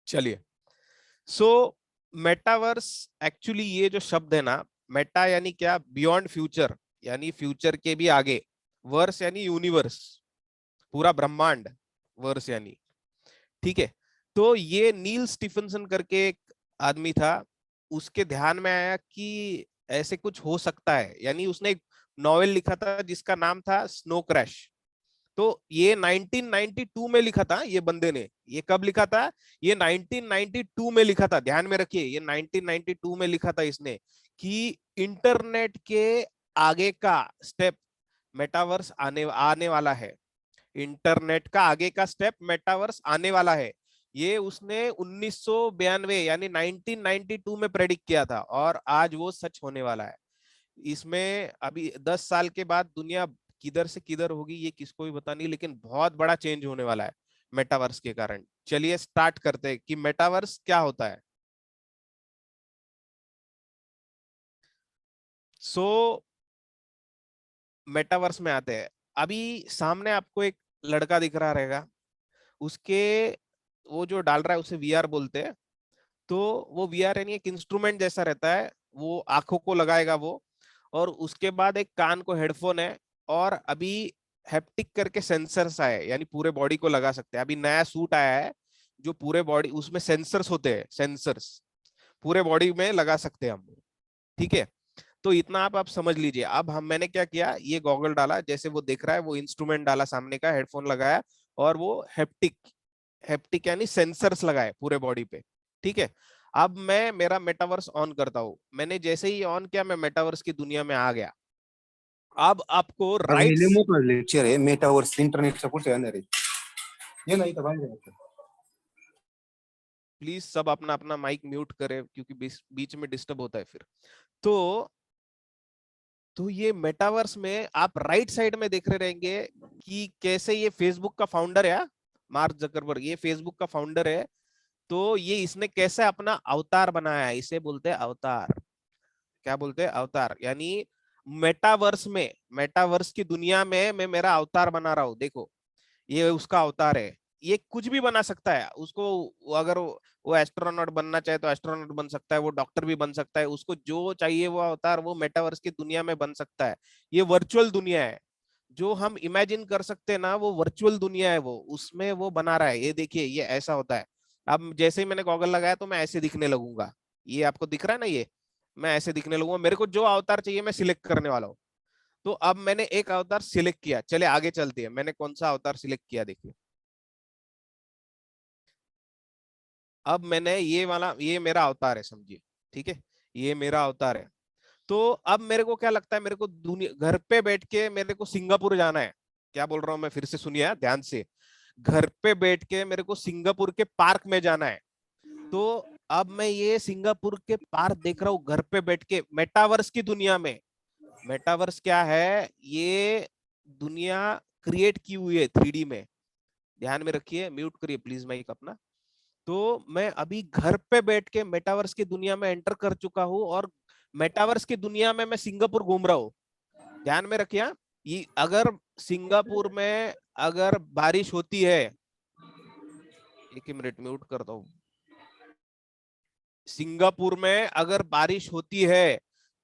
चलिए, सो metaverse actually ये जो शब्द है ना, मेटा यानी क्या, बियॉन्ड फ्यूचर, यानी फ्यूचर के भी आगे, वर्स यानी यूनिवर्स, पूरा ब्रह्मांड, वर्स यानी, ठीक है। तो ये नील स्टीफनसन करके एक आदमी था, उसके ध्यान में आया कि ऐसे कुछ हो सकता है, यानी उसने एक नॉवेल लिखा था जिसका नाम था स्नो क्रैश। तो ये 1992 में लिखा था ये बंदे ने। ये कब लिखा था? ये 1992 में लिखा था, ध्यान में रखिए, ये 1992 में लिखा था इसने कि इंटरनेट के आगे का स्टेप मेटावर्स आने आने वाला है। इंटरनेट का आगे का स्टेप मेटावर्स आने वाला है। ये उसने 1992 यानी 1992 में प्रेडिक्ट किया था, और आज वो सच होने वाला है। इसमें अभी 10 साल के बाद दुनिया किधर से किधर होगी ये किसको भी पता नहीं, लेकिन बहुत बड़ा चेंज होने वाला है मेटावर्स के कारण। चलिए स्टार्ट करते हैं कि मेटावर्स क्या होता है। सो मेटावर्स में आते हैं। अभी सामने आपको एक लड़का दिख रहा रहेगा, उसके वो जो डाल रहा है उसे वीआर बोलते हैं। तो वो वीआर यानी एक इंस्ट्रूमेंट जैसा रहता है, वो आंखों को लगाएगा वो, और उसके बाद एक कान को हेडफोन है, और अभी हैप्टिक करके सेंसर्स आए, यानी पूरे बॉडी को लगा सकते हैं। अभी नया सूट आया है जो पूरे बॉडी, उसमें सेंसर्स होते हैं, सेंसर्स पूरे बॉडी में लगा सकते हैं हम, ठीक है। तो इतना आप समझ लीजिए। अब हम मैंने क्या किया, ये गॉगल डाला, जैसे वो देख रहा है, वो इंस्ट्रूमेंट डाला सामने का, हेडफोन लगाया, और वो हैप्टिक, हैप्टिक यानी सेंसर्स लगाए पूरे बॉडी पे, ठीक है। अब मैं मेरा मेटावर्स ऑन करता हूं, मैंने जैसे ही ऑन किया मैं मेटावर्स की दुनिया में आ गया। अब आपको अगं हे लय राइट्स, मोठं लेक्चर आहे मेटावर्स इंटरनेटच्या पुढे येणार आहे. ये नाही तर बाहेर जायचं. प्लीज सब अपना अपना माइक म्यूट करें क्योंकि बीच में डिस्टर्ब होता है फिर। तो ये मेटावर्स में आप राइट साइड में देख रहे रहेंगे कि कैसे ये फेसबुक का फाउंडर है, मार्क जकरबर्ग, ये फेसबुक का फाउंडर है। तो ये इसने कैसे अपना अवतार बनाया है, इसे बोलते हैं अवतार। क्या बोलते हैं? अवतार। यानी मेटावर्स में, मेटावर्स की दुनिया में मैं मेरा अवतार बना रहा हूं, देखो ये उसका अवतार है। ये कुछ भी बना सकता है उसको, अगर वो एस्ट्रोनॉट बनना चाहे तो एस्ट्रोनॉट बन सकता है, वो डॉक्टर भी बन सकता है, उसको जो चाहिए वो अवतार वो मेटावर्स की दुनिया में बन सकता है। ये वर्चुअल दुनिया है, जो हम इमेजिन कर सकते हैं ना, वो वर्चुअल दुनिया है, वो उसमें वो बना रहा है। ये देखिए ये ऐसा होता है। अब जैसे ही मैंने गॉगल लगाया तो मैं ऐसे दिखने लगूंगा, ये आपको दिख रहा है ना, ये मैं ऐसे दिखने लगूंगा। मेरे को जो अवतार चाहिए मैं सिलेक्ट करने वाला हूँ। तो अब मैंने एक अवतार सिलेक्ट किया, चले आगे चलते हैं। मैंने कौन सा अवतार सिलेक्ट किया देखिए। अब मैंने ये वाला, ये मेरा अवतार है समझिए, ठीक है, ये मेरा अवतार है। तो अब मेरे को क्या लगता है, मेरे को दुनिया, घर पे बैठ के मेरे को सिंगापुर जाना है। क्या बोल रहा हूं मैं, फिर से सुनिए ध्यान से। घर पे बैठ के मेरे को सिंगापुर के पार्क में जाना है। तो अब मैं ये सिंगापुर के पार्क देख रहा हूँ घर पे बैठ के, मेटावर्स की दुनिया में। मेटावर्स क्या है? ये दुनिया क्रिएट की हुई है 3D में। ध्यान में रखिए, म्यूट करिए प्लीज माइक अपना। तो मैं अभी घर पे बैठ के मेटावर्स की दुनिया में एंटर कर चुका हूँ, और मेटावर्स की दुनिया में मैं सिंगापुर घूम रहा हूँ। ध्यान में रखिए, ये अगर सिंगापुर में अगर बारिश होती है, एक ही मिनट म्यूट करता हूँ। सिंगापुर में अगर बारिश होती है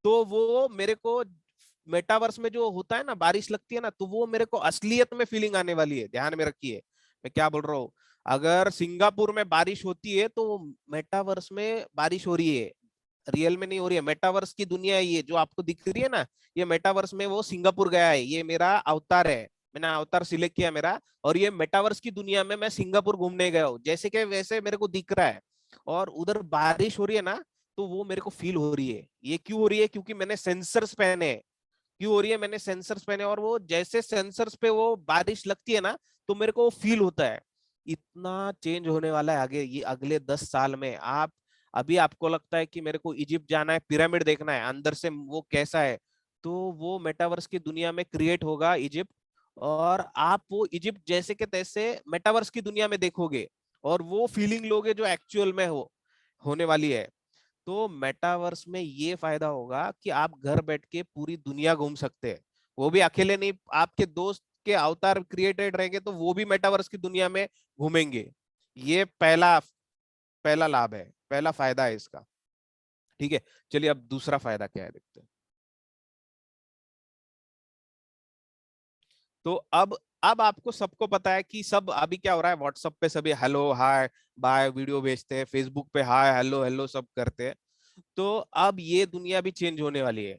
तो वो मेरे को, मेटावर्स में जो होता है ना, बारिश लगती है ना, तो वो मेरे को असलियत में फीलिंग आने वाली है। ध्यान में रखिए मैं क्या बोल रहा हूँ। अगर सिंगापुर में बारिश होती है तो मेटावर्स में बारिश हो रही है, रियल में नहीं हो रही है। मेटावर्स की दुनिया है ये जो आपको दिख रही है ना, ये मेटावर्स में वो सिंगापुर गया है, ये मेरा अवतार है। मैंने अवतार सिलेक्ट किया मेरा, और ये मेटावर्स की दुनिया में मैं सिंगापुर घूमने गया हूँ, जैसे कि वैसे मेरे को दिख रहा है। और उधर बारिश हो रही है ना, तो वो मेरे को फील हो रही है। ये क्यों हो रही है? क्योंकि मैंने सेंसर्स पहने हैं। क्यों हो रही है? मैंने सेंसर्स पहने, और वो जैसे सेंसर्स पे वो बारिश लगती है ना, तो मेरे को वो फील होता है। इतना चेंज होने वाला है आगे, ये अगले 10 साल में। आप अभी आपको लगता है कि मेरे को इजिप्ट जाना है, पिरामिड देखना है अंदर से वो कैसा है, तो वो मेटावर्स की दुनिया में क्रिएट होगा इजिप्ट, और आप वो इजिप्ट जैसे के तैसे मेटावर्स की दुनिया में देखोगे, और वो फीलिंग लोगे जो एक्चुअल में होने वाली है। तो मेटावर्स में ये फायदा होगा कि आप घर बैठ के पूरी दुनिया घूम सकते हैं। वो भी अकेले नहीं, आपके दोस्त के अवतार क्रिएटेड रहेंगे तो वो भी मेटावर्स की दुनिया में घूमेंगे। ये पहला पहला लाभ है, पहला फायदा है इसका। ठीक है, चलिए अब दूसरा फायदा क्या है देखते हैं। तो अब आपको सबको पता है कि सब अभी क्या हो रहा है, व्हाट्सएप पे सभी हेलो हाय बाय वीडियो भेजते हैं, फेसबुक पे हाय हेलो हेलो सब करते हैं। तो अब ये दुनिया भी चेंज होने वाली है।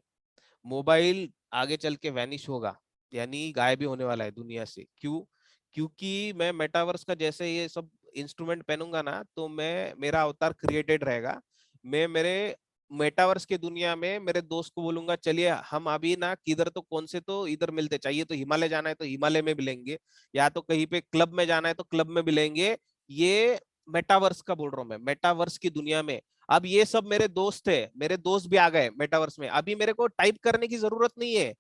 मोबाइल आगे चल के वैनिश होगा, यानी गायब ही होने वाला है दुनिया से। क्यों? क्योंकि मैं मेटावर्स का जैसे ये सब इंस्ट्रूमेंट पहनूंगा ना, तो मैं मेरा अवतार क्रिएटेड रहेगा। मैं मेरे मेटावर्स की दुनिया में मेरे दोस्त को बोलूंगा चलिए हम अभी ना किधर तो कौन से तो इधर मिलते, चाहिए तो हिमालय जाना है तो हिमालय में मिलेंगे, या तो कहीं पे क्लब में जाना है तो क्लब में मिलेंगे। ये मेटावर्स का बोल रहा हूँ मैं, मेटावर्स की दुनिया में। अब ये सब मेरे दोस्त है, मेरे दोस्त भी आ गए मेटावर्स में, अभी मेरे को टाइप करने की जरूरत नहीं है।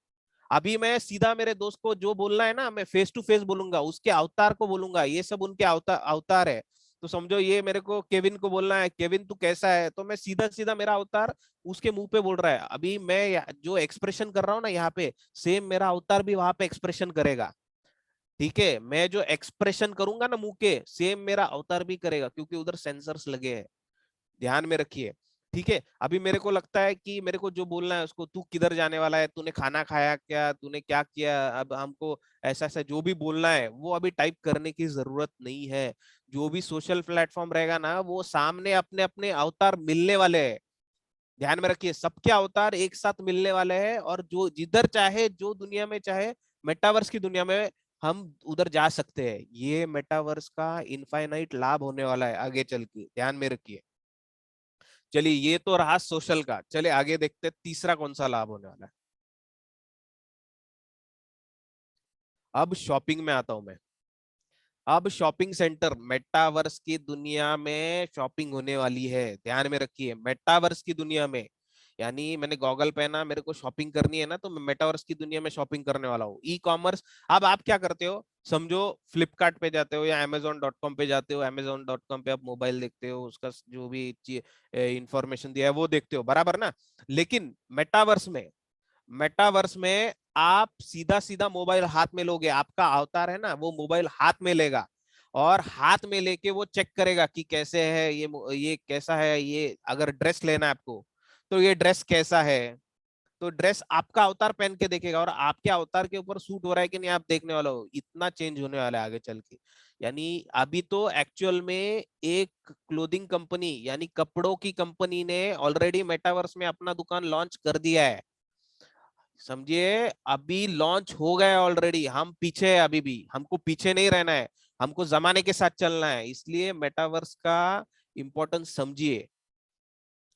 अभी मैं सीधा मेरे दोस्त को जो बोलना है ना, मैं फेस टू फेस बोलूंगा, उसके अवतार को बोलूंगा, ये सब उनके अवतार अवतार है। तो समझो ये मेरे को केविन को बोलना है, केविन तू कैसा है, तो मैं सीधा सीधा मेरा अवतार उसके मुंह पे बोल रहा है। अभी मैं जो एक्सप्रेशन कर रहा हूँ ना यहाँ पे, सेम मेरा अवतार भी वहां पे एक्सप्रेशन करेगा। ठीक है, मैं जो एक्सप्रेशन करूंगा ना मुंह के, सेम मेरा अवतार भी करेगा, क्योंकि उधर सेंसर्स लगे हैं। ध्यान में रखिए। ठीक है, अभी मेरे को लगता है कि मेरे को जो बोलना है उसको, तू किधर जाने वाला है, तूने खाना खाया क्या, तूने क्या किया, अब हमको ऐसा ऐसा जो भी बोलना है वो अभी टाइप करने की जरूरत नहीं है। जो भी सोशल प्लेटफॉर्म रहेगा ना, वो सामने अपने अपने अवतार मिलने वाले हैं। ध्यान में रखिए, सबके अवतार एक साथ मिलने वाले हैं, और जो जिधर चाहे, जो दुनिया में चाहे, मेटावर्स की दुनिया में हम उधर जा सकते हैं। ये मेटावर्स का इनफाइनाइट लाभ होने वाला है आगे चल के, ध्यान में रखिए। चलिए ये तो रहा सोशल का, चलिए आगे देखते हैं तीसरा कौन सा लाभ होने वाला है। अब शॉपिंग में आता हूं मैं। अब शॉपिंग सेंटर, मेटावर्स की दुनिया में शॉपिंग होने वाली है, ध्यान में रखिए, मेटावर्स की दुनिया में। यानी मैंने गॉगल पहना, मेरे को शॉपिंग करनी है ना, तो मैं मेटावर्स की दुनिया में शॉपिंग करने वाला हूँ, ई कॉमर्स। अब आप क्या करते हो, समझो फ्लिपकार्ट पे जाते हो या amazon.com पे जाते हो, amazon.com पे आप मोबाइल देखते हो, उसका जो भी इंफॉर्मेशन दिया है वो देखते हो, बराबर ना। लेकिन मेटावर्स में आप सीधा सीधा मोबाइल हाथ में लोगे, आपका अवतार है ना, वो मोबाइल हाथ में लेगा, और हाथ में लेके वो चेक करेगा कि कैसे है ये कैसा है, ये अगर ड्रेस लेना है आपको, तो ये ड्रेस कैसा है। तो ड्रेस आपका अवतार पहन के देखेगा, और आपके अवतार के ऊपर सूट हो रहा है कि नहीं आप देखने वाला हो। इतना चेंज होने वाला है आगे चल के। यानी अभी तो एक्चुअल में एक क्लोथिंग कंपनी, यानी कपड़ों की कंपनी ने ऑलरेडी मेटावर्स में अपना दुकान लॉन्च कर दिया है। समझिए, अभी लॉन्च हो गया ऑलरेडी, हम पीछे है, अभी भी हमको पीछे नहीं रहना है, हमको जमाने के साथ चलना है, इसलिए मेटावर्स का इंपॉर्टेंस समझिए।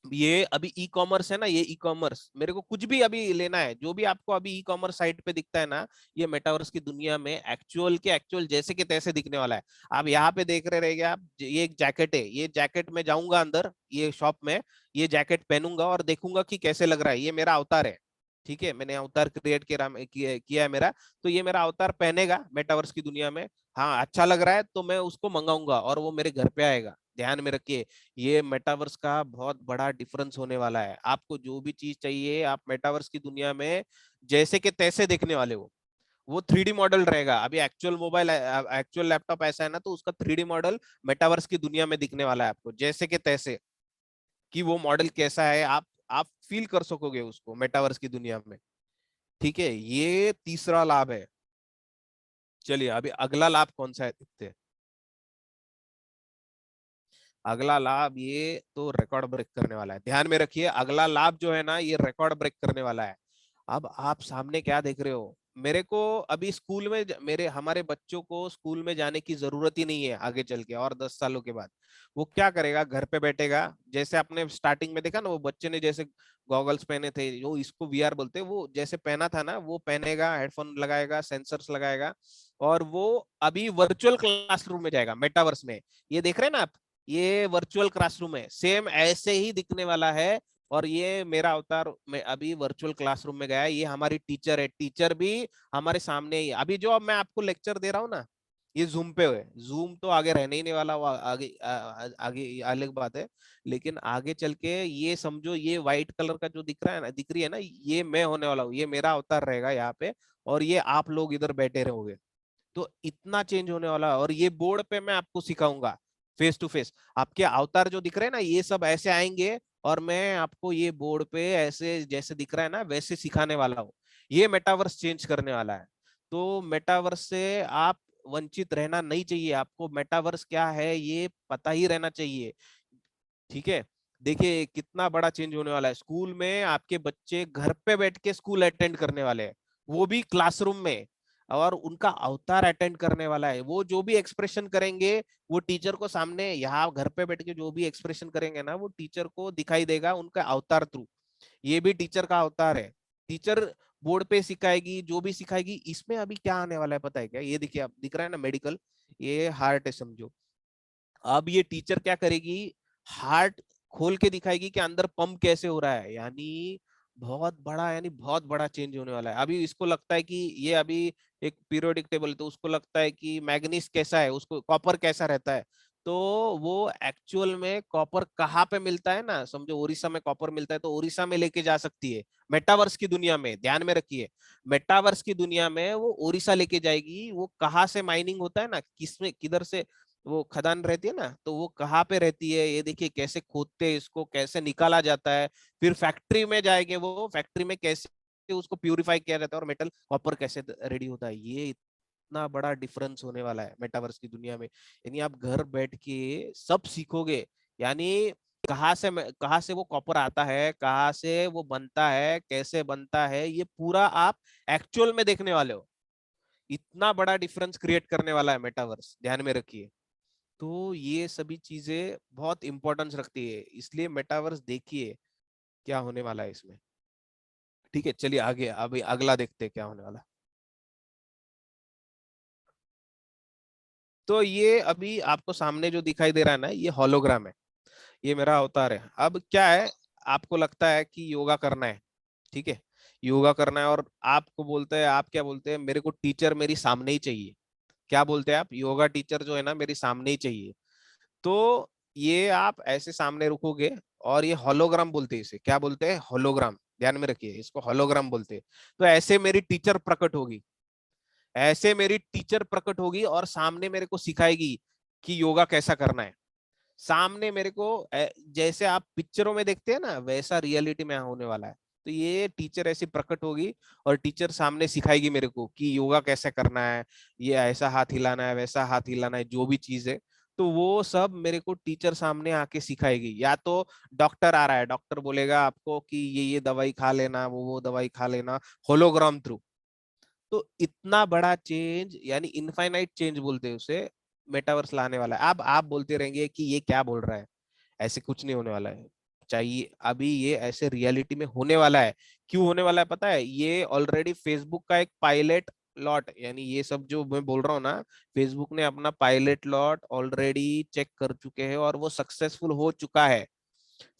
ये अभी ई कॉमर्स है ना, ये ई कॉमर्स मेरे को कुछ भी अभी लेना है, जो भी आपको अभी ई कॉमर्स साइट पे दिखता है ना, ये मेटावर्स की दुनिया में एक्चुअल के एक्चुअल जैसे के तैसे दिखने वाला है। आप यहाँ पे देख रहे रहेंगे आप, ये एक जैकेट है, ये जैकेट में जाऊंगा अंदर ये शॉप में, ये जैकेट पहनूंगा और देखूंगा कि कैसे लग रहा है, ये मेरा अवतार है। ठीक है, मैंने अवतार क्रिएट किया है मेरा, तो ये मेरा अवतार पहनेगा मेटावर्स की दुनिया में। हाँ, अच्छा लग रहा है तो मैं उसको मंगाऊंगा और वो मेरे घर पे आएगा। ध्यान में रखिए, ये मेटावर्स का बहुत बड़ा डिफरेंस होने वाला है। आपको जो भी चीज चाहिए, आप मेटावर्स की दुनिया में जैसे के तैसे देखने वाले हो। वो 3D मॉडल रहेगा। अभी एक्चुअल मोबाइल, एक्चुअल लैपटॉप ऐसा है ना, तो उसका 3D मॉडल मेटावर्स की दुनिया में दिखने वाला है आपको, जैसे के तैसे, कि वो मॉडल कैसा है, आप फील कर सकोगे उसको मेटावर्स की दुनिया में। ठीक है, ये तीसरा लाभ है। चलिए अभी अगला लाभ कौन सा है देखते हैं। अगला लाभ ये तो रिकॉर्ड ब्रेक करने वाला है, ध्यान में रखिए, अगला लाभ जो है ना, ये रिकॉर्ड ब्रेक करने वाला है। अब आप सामने क्या देख रहे हो, मेरे को अभी स्कूल में मेरे हमारे बच्चों को स्कूल में जाने की जरूरत ही नहीं है आगे चल के, और 10 सालों के बाद वो क्या करेगा, घर पे बैठेगा। जैसे आपने स्टार्टिंग में देखा ना, वो बच्चे ने जैसे गॉगल्स पहने थे, जो इसको वीआर बोलते हैं, वो जैसे पहना था ना, वो पहनेगा, हेडफोन लगाएगा, सेंसर्स लगाएगा, और वो अभी वर्चुअल क्लासरूम में जाएगा मेटावर्स में। ये देख रहे हैं ना आप, ये वर्चुअल क्लासरूम है, सेम ऐसे ही दिखने वाला है। और ये मेरा अवतार में अभी वर्चुअल क्लासरूम में गया है, ये हमारी टीचर है, टीचर भी हमारे सामने ही है। अभी जो अब मैं आपको लेक्चर दे रहा हूँ ना, ये जूम पे है, जूम तो आगे रहने ही नहीं वाला, वो आगे आगे अलग बात है। लेकिन आगे चल के ये समझो, ये व्हाइट कलर का जो दिख रहा है ना, दिख रही है ना, ये मैं होने वाला हूँ, ये मेरा अवतार रहेगा यहाँ पे, और ये आप लोग इधर बैठे रहोगे। तो इतना चेंज होने वाला है, और ये बोर्ड पे मैं आपको सिखाऊंगा। Face to face. आपके अवतार जो दिख रहे हैं ना, ये सब ऐसे आएंगे और मैं आपको ये बोर्ड पे ऐसे जैसे दिख रहा है ना वैसे सिखाने वाला हूँ। ये मेटावर्स चेंज करने वाला है। तो मेटावर्स से आप वंचित रहना नहीं चाहिए, आपको मेटावर्स क्या है ये पता ही रहना चाहिए। ठीक है, देखिए कितना बड़ा चेंज होने वाला है। स्कूल में आपके बच्चे घर पे बैठ के स्कूल अटेंड करने वाले हैं, वो भी क्लासरूम में, और उनका अवतार अटेंड करने वाला है। वो जो भी एक्सप्रेशन करेंगे वो टीचर को सामने यहाँ घर पे बैठ के जो भी एक्सप्रेशन करेंगे ना वो टीचर को दिखाई देगा उनका अवतार थ्रू। ये भी टीचर का अवतार है। टीचर बोर्ड पे सिखाएगी, जो भी सिखाएगी। इसमें अभी क्या आने वाला है पता है क्या? ये देखिए, आप दिख रहा है ना मेडिकल, ये हार्ट है समझो। अब ये टीचर क्या करेगी, हार्ट खोल के दिखाएगी कि अंदर पंप कैसे हो रहा है। यानी बहुत बड़ा चेंज होने वाला है। अभी इसको लगता है कि ये अभी एक पीरियोडिक टेबल, तो उसको लगता है कि मैग्नीज कैसा है, उसको कॉपर कैसा रहता है। तो वो एक्चुअल में कॉपर कहाँ पे मिलता है ना, समझो उड़ीसा में कॉपर मिलता है तो उड़ीसा में लेके जा सकती है। मेटावर्स की दुनिया में ध्यान में रखिए, मेटावर्स की दुनिया में वो उड़ीसा लेके जाएगी। वो कहाँ से माइनिंग होता है ना, किसमें किधर से वो खदान रहती है ना, तो वो कहाँ पे रहती है, ये देखिए कैसे खोदते हैं इसको, कैसे निकाला जाता है। फिर फैक्ट्री में जाएंगे, वो फैक्ट्री में कैसे उसको प्यूरिफाई किया जाता है और मेटल कॉपर कैसे रेडी होता है। ये इतना बड़ा डिफरेंस होने वाला है मेटावर्स की दुनिया में। यानी आप घर बैठ के सब सीखोगे। यानी कहाँ से वो कॉपर आता है, कहाँ से वो बनता है, कैसे बनता है, ये पूरा आप एक्चुअल में देखने वाले हो। इतना बड़ा डिफरेंस क्रिएट करने वाला है मेटावर्स, ध्यान में रखिए। तो ये सभी चीजें बहुत इंपॉर्टेंस रखती है, इसलिए मेटावर्स देखिए क्या होने वाला है इसमें। ठीक है, चलिए आगे अभी अगला देखते हैं क्या होने वाला है। तो ये अभी आपको सामने जो दिखाई दे रहा है ना, ये हॉलोग्राम है, ये मेरा अवतार है। अब क्या है, आपको लगता है कि योगा करना है, ठीक है, योगा करना है, और आपको बोलते हैं, आप क्या बोलते हैं, मेरे को टीचर मेरी सामने ही चाहिए। क्या बोलते हैं आप, योगा टीचर जो है ना मेरी सामने ही चाहिए। तो ये आप ऐसे सामने रुकोगे, और ये होलोग्राम बोलते हैं, इसे क्या बोलते हैं, होलोग्राम, ध्यान में रखिए इसको होलोग्राम बोलते हैं। तो ऐसे मेरी टीचर प्रकट होगी, ऐसे मेरी टीचर प्रकट होगी और सामने मेरे को सिखाएगी कि योगा कैसा करना है। सामने मेरे को जैसे आप पिक्चरों में देखते हैं ना वैसा रियलिटी में होने वाला है। तो ये टीचर ऐसी प्रकट होगी और टीचर सामने सिखाएगी मेरे को कि योगा कैसे करना है, ये ऐसा हाथ हिलाना है, वैसा हाथ हिलाना है, जो भी चीज है। तो वो सब मेरे को टीचर सामने आके सिखाएगी। या तो डॉक्टर आ रहा है, डॉक्टर बोलेगा आपको कि ये दवाई खा लेना, वो दवाई खा लेना, होलोग्राम थ्रू। तो इतना बड़ा चेंज, यानी इनफाइनाइट चेंज बोलते हैं उसे, मेटावर्स लाने वाला है। अब आप बोलते रहेंगे कि ये क्या बोल रहा है, ऐसे कुछ नहीं होने वाला है। चाहिए अभी ये ऐसे रियलिटी में होने वाला है। क्यों होने वाला है पता है, ये ऑलरेडी फेसबुक का एक पायलट लॉट, यानी ये सब जो मैं बोल रहा हूँ ना, फेसबुक ने अपना पायलट लॉट ऑलरेडी चेक कर चुके हैं और वो सक्सेसफुल हो चुका है।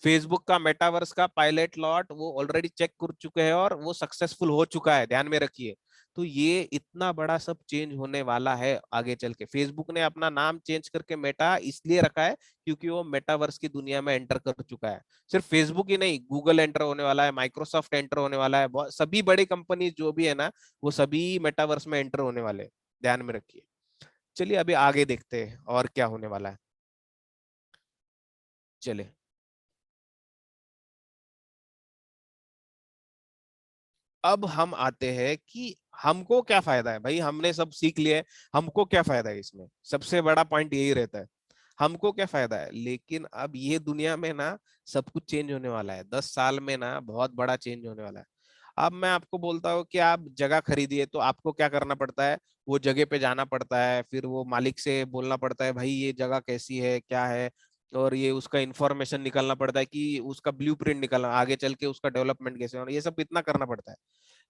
फेसबुक का मेटावर्स का पायलट लॉट वो ऑलरेडी चेक कर चुके हैं और वो सक्सेसफुल हो चुका है, ध्यान में रखिए। तो ये इतना बड़ा सब चेंज होने वाला है आगे चल के। फेसबुक ने अपना नाम चेंज करके मेटा इसलिए रखा है क्योंकि वो मेटावर्स की दुनिया में एंटर कर चुका है। सिर्फ फेसबुक ही नहीं, गूगल एंटर होने वाला है, माइक्रोसॉफ्ट एंटर होने वाला है, सभी बड़ी कंपनी जो भी है ना वो सभी मेटावर्स में एंटर होने वाले हैं, ध्यान में रखिए। चलिए अभी आगे देखते हैं और क्या होने वाला है। चले, अब हम आते हैं कि हमको क्या फायदा है। भाई हमने सब सीख लिया है, हमको क्या फायदा है इसमें, सबसे बड़ा पॉइंट यही रहता है, हमको क्या फायदा है। लेकिन अब ये दुनिया में ना सब कुछ चेंज होने वाला है, 10 साल में ना बहुत बड़ा चेंज होने वाला है। अब मैं आपको बोलता हूँ कि आप जगह खरीदिए, तो आपको क्या करना पड़ता है, वो जगह पे जाना पड़ता है, फिर वो मालिक से बोलना पड़ता है भाई ये जगह कैसी है क्या है, और ये उसका इंफॉर्मेशन निकालना पड़ता है कि उसका ब्लूप्रिंट निकालना, आगे चल के उसका डेवलपमेंट कैसे होना, ये सब इतना करना पड़ता है।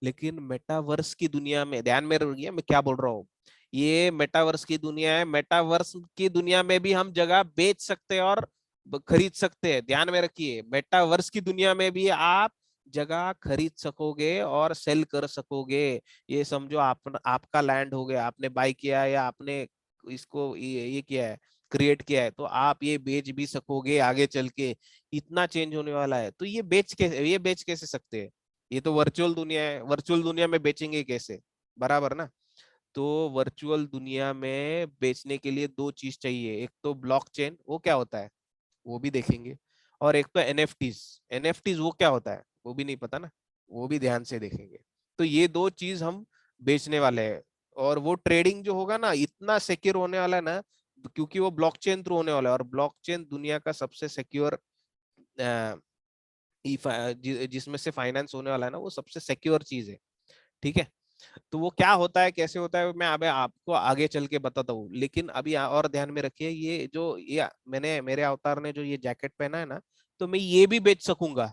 लेकिन मेटावर्स की दुनिया में, ध्यान में रखिए मैं क्या बोल रहा हूँ, ये मेटावर्स की दुनिया है, मेटावर्स की दुनिया में भी हम जगह बेच सकते हैं और खरीद सकते हैं। ध्यान में रखिए, मेटावर्स की दुनिया में भी आप जगह खरीद सकोगे और सेल कर सकोगे। ये समझो आप, आपका लैंड हो गया, आपने बाय किया या आपने इसको ये किया है, क्रिएट किया है, तो आप ये बेच भी सकोगे आगे चल के। इतना चेंज होने वाला है। तो ये बेच कैसे सकते हैं, ये तो वर्चुअल दुनिया है, वर्चुअल दुनिया में बेचेंगे कैसे, बराबर ना। तो वर्चुअल दुनिया में बेचने के लिए दो चीज चाहिए, एक तो ब्लॉकचेन, वो क्या होता है वो भी देखेंगे, और एक तो एनएफटीज। एनएफटीज वो क्या होता है वो भी नहीं पता ना, वो भी ध्यान से देखेंगे। तो ये दो चीज हम बेचने वाले हैं। और वो ट्रेडिंग जो होगा ना इतना सिक्योर होने वाला है ना, क्योंकि वो ब्लॉकचेन थ्रू होने वाला है, और ब्लॉकचेन दुनिया का सबसे सिक्योर जिसमें से फाइनेंस होने वाला है ना, वो सबसे सिक्योर चीज है। ठीक है। तो वो क्या होता है कैसे होता है मैं अभी आपको आगे चल के बताता हूँ, लेकिन अभी और ध्यान में रखिए, ये जो ये मैंने मेरे अवतार ने जो ये जैकेट पहना है ना, तो मैं ये भी बेच सकूंगा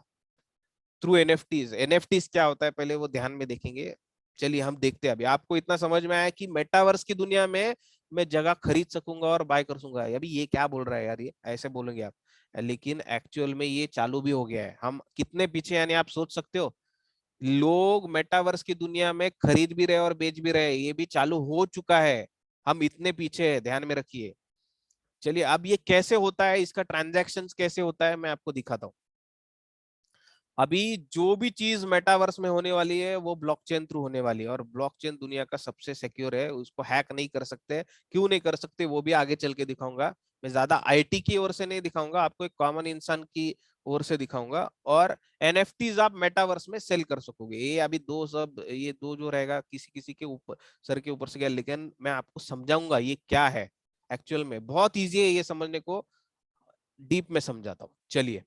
थ्रू एनएफटीज। एनएफटीज क्या होता है पहले वो ध्यान में देखेंगे। चलिए हम देखते हैं। अभी आपको इतना समझ में आया कि मेटावर्स की दुनिया में मैं जगह खरीद सकूंगा और बाय कर सकूंगा। अभी ये क्या बोल रहा है यार, ये ऐसे बोलेंगे आप, लेकिन एक्चुअल में ये चालू भी हो गया है। हम कितने पीछे, यानी आप सोच सकते हो लोग मेटावर्स की दुनिया में खरीद भी रहे और बेच भी रहे, ये भी चालू हो चुका है। हम इतने पीछे हैं, ध्यान में रखिए। चलिए अब ये कैसे होता है, इसका ट्रांजैक्शन कैसे होता है मैं आपको दिखाता हूँ। अभी जो भी चीज मेटावर्स में होने वाली है वो ब्लॉकचेन थ्रू होने वाली है, और ब्लॉकचेन दुनिया का सबसे सिक्योर है, उसको हैक नहीं कर सकते। क्यों नहीं कर सकते वो भी आगे चल के दिखाऊंगा। मैं ज्यादा आईटी की ओर से नहीं दिखाऊंगा आपको, एक कॉमन इंसान की ओर से दिखाऊंगा। और एनएफटीज आप मेटावर्स में सेल कर सकोगे। ये अभी दो सब, ये दो जो रहेगा किसी किसी के ऊपर, सर के ऊपर से गया, लेकिन मैं आपको समझाऊंगा ये क्या है। एक्चुअल में बहुत ईजी है ये समझने को, डीप में समझाता हूँ। चलिए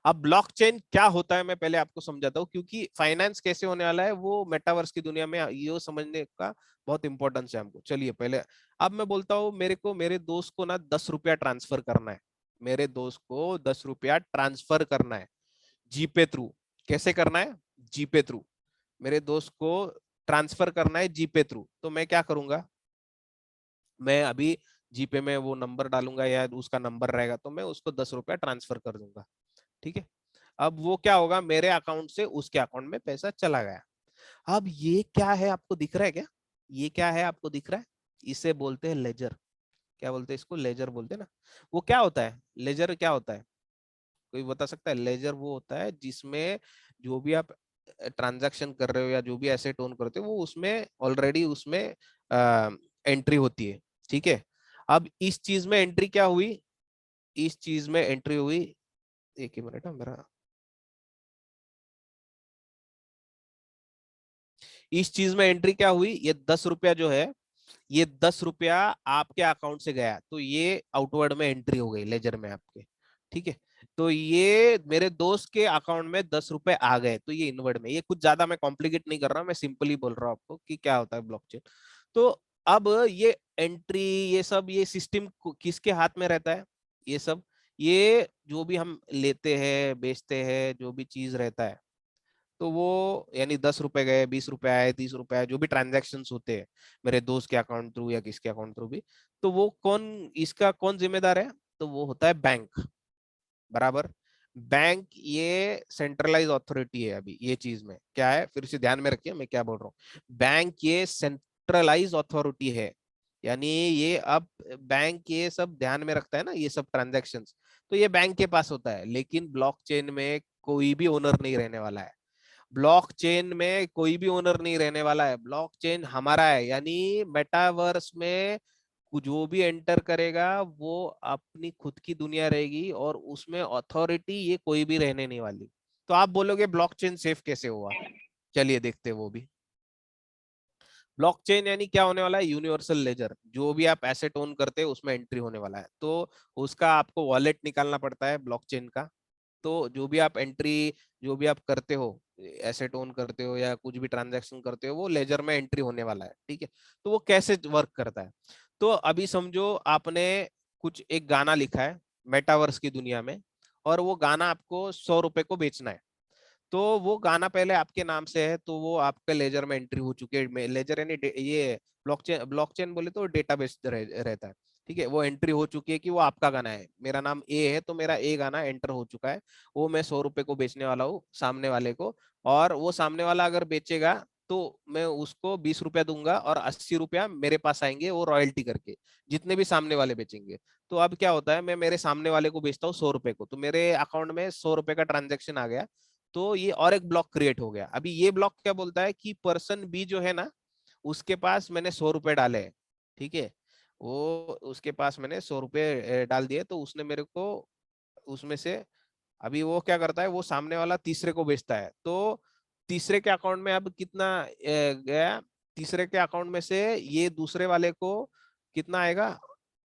अब ब्लॉकचेन क्या होता है मैं पहले आपको समझाता हूँ, क्योंकि फाइनेंस कैसे होने वाला है वो मेटावर्स की दुनिया में ये समझने का बहुत इंपॉर्टेंस है हमको। चलिए पहले अब मैं बोलता हूँ, मेरे को मेरे दोस्त को ना 10 रुपया ट्रांसफर करना है। मेरे दोस्त को 10 रुपया ट्रांसफर करना है जीपे थ्रू। कैसे करना है? जीपे थ्रू। मेरे दोस्त को ट्रांसफर करना है जीपे थ्रू, तो मैं क्या करूंगा, मैं अभी जीपे में वो नंबर डालूंगा या उसका नंबर रहेगा, तो मैं उसको 10 रुपया ट्रांसफर कर दूंगा। ठीक है। अब वो क्या होगा, मेरे अकाउंट से उसके अकाउंट में पैसा चला गया। अब ये क्या है आपको दिख रहा है क्या? ये क्या है आपको दिख रहा है? इसे बोलते हैं लेजर। क्या बोलते हैं इसको? लेजर बोलते हैं ना। वो क्या होता है लेजर, क्या होता है कोई बता सकता है? लेजर वो होता है जिसमें जो भी आप ट्रांजैक्शन कर रहे हो या जो भी एसेट ओन करते हो वो उसमें ऑलरेडी उसमें एंट्री होती है। ठीक है। अब इस चीज में एंट्री क्या हुई, इस चीज में एंट्री हुई, एक ही मिनट है मेरा, इस चीज में एंट्री क्या हुई, ये 10 रुपया जो है, ये 10 रुपया आपके अकाउंट से गया, तो ये आउटवर्ड में एंट्री हो गई लेजर में आपके। ठीक है। तो ये मेरे दोस्त के अकाउंट में 10 रुपए आ गए, तो ये इनवर्ड में, ये कुछ ज्यादा मैं कॉम्प्लिकेट नहीं कर रहा हूँ, मैं सिंपली बोल रहा हूँ आपको कि क्या होता है ब्लॉकचेन। तो अब ये एंट्री, ये सब, ये सिस्टम किसके हाथ में रहता है? ये सब, ये जो भी हम लेते हैं बेचते हैं जो भी चीज रहता है, तो वो यानी 10 रुपए गए, 20 रुपए आए, 30 रुपए आए, जो भी ट्रांजेक्शन होते हैं मेरे दोस्त के अकाउंट थ्रू या किसके अकाउंट थ्रू भी, तो वो कौन, इसका कौन जिम्मेदार है? तो वो होता है बैंक। बराबर। बैंक ये सेंट्रलाइज अथॉरिटी है। अभी ये चीज में क्या है, फिर से ध्यान में रखिए मैं क्या बोल रहा हूँ। बैंक ये सेंट्रलाइज अथॉरिटी है, यानी ये अब बैंक ये सब ध्यान में रखता है ना, ये सब ट्रांजेक्शन्स, तो ये बैंक के पास होता है। लेकिन ब्लॉकचेन में कोई भी ओनर नहीं रहने वाला है। ब्लॉकचेन में कोई भी ओनर नहीं रहने वाला है, ब्लॉकचेन हमारा है। यानी मेटावर्स में जो भी एंटर करेगा वो अपनी खुद की दुनिया रहेगी, और उसमें अथॉरिटी ये कोई भी रहने नहीं वाली। तो आप बोलोगे ब्लॉकचेन सेफ कैसे हुआ? चलिए देखते हैं वो भी। ब्लॉकचेन यानी क्या होने वाला है, यूनिवर्सल लेजर। जो भी आप एसेट ओन करते हैं उसमें एंट्री होने वाला है, तो उसका आपको वॉलेट निकालना पड़ता है ब्लॉकचेन का। तो जो भी आप एंट्री, जो भी आप करते हो, एसेट ओन करते हो या कुछ भी ट्रांजैक्शन करते हो, वो लेजर में एंट्री होने वाला है। ठीक है। तो वो कैसे वर्क करता है, तो अभी समझो आपने कुछ एक गाना लिखा है मेटावर्स की दुनिया में, और वो गाना आपको 100 रुपए को बेचना है। तो वो गाना पहले आपके नाम से है, तो वो आपके लेजर में एंट्री हो चुकी है। लेजर यानी ये ब्लॉकचेन, ब्लॉकचेन बोले तो डेटाबेस रहता है। ठीक है। वो एंट्री हो चुकी है कि वो आपका गाना है, मेरा नाम ए है तो मेरा ए गाना एंटर हो चुका है। वो मैं 100 रुपए को बेचने वाला हूँ सामने वाले को, और वो सामने वाला अगर बेचेगा तो मैं उसको 20 रुपया दूंगा, और 80 रुपया मेरे पास आएंगे वो रॉयल्टी करके, जितने भी सामने वाले बेचेंगे। तो अब क्या होता है, मैं मेरे सामने वाले को बेचता हूँ 100 रुपए को, तो मेरे अकाउंट में 100 रुपए का ट्रांजेक्शन आ गया। तो ये और एक ब्लॉक क्रिएट हो गया। अभी ये ब्लॉक क्या बोलता है कि पर्सन बी जो है ना, उसके पास मैंने 100 रुपए डाले, ठीक है, वो उसके पास मैंने 100 रुपए डाल दिए, तो उसने मेरे को उसमें से, अभी वो क्या करता है, वो सामने वाला तीसरे को बेचता है, तो तीसरे के अकाउंट में अब कितना गया, तीसरे के अकाउंट में से ये दूसरे वाले को कितना आएगा,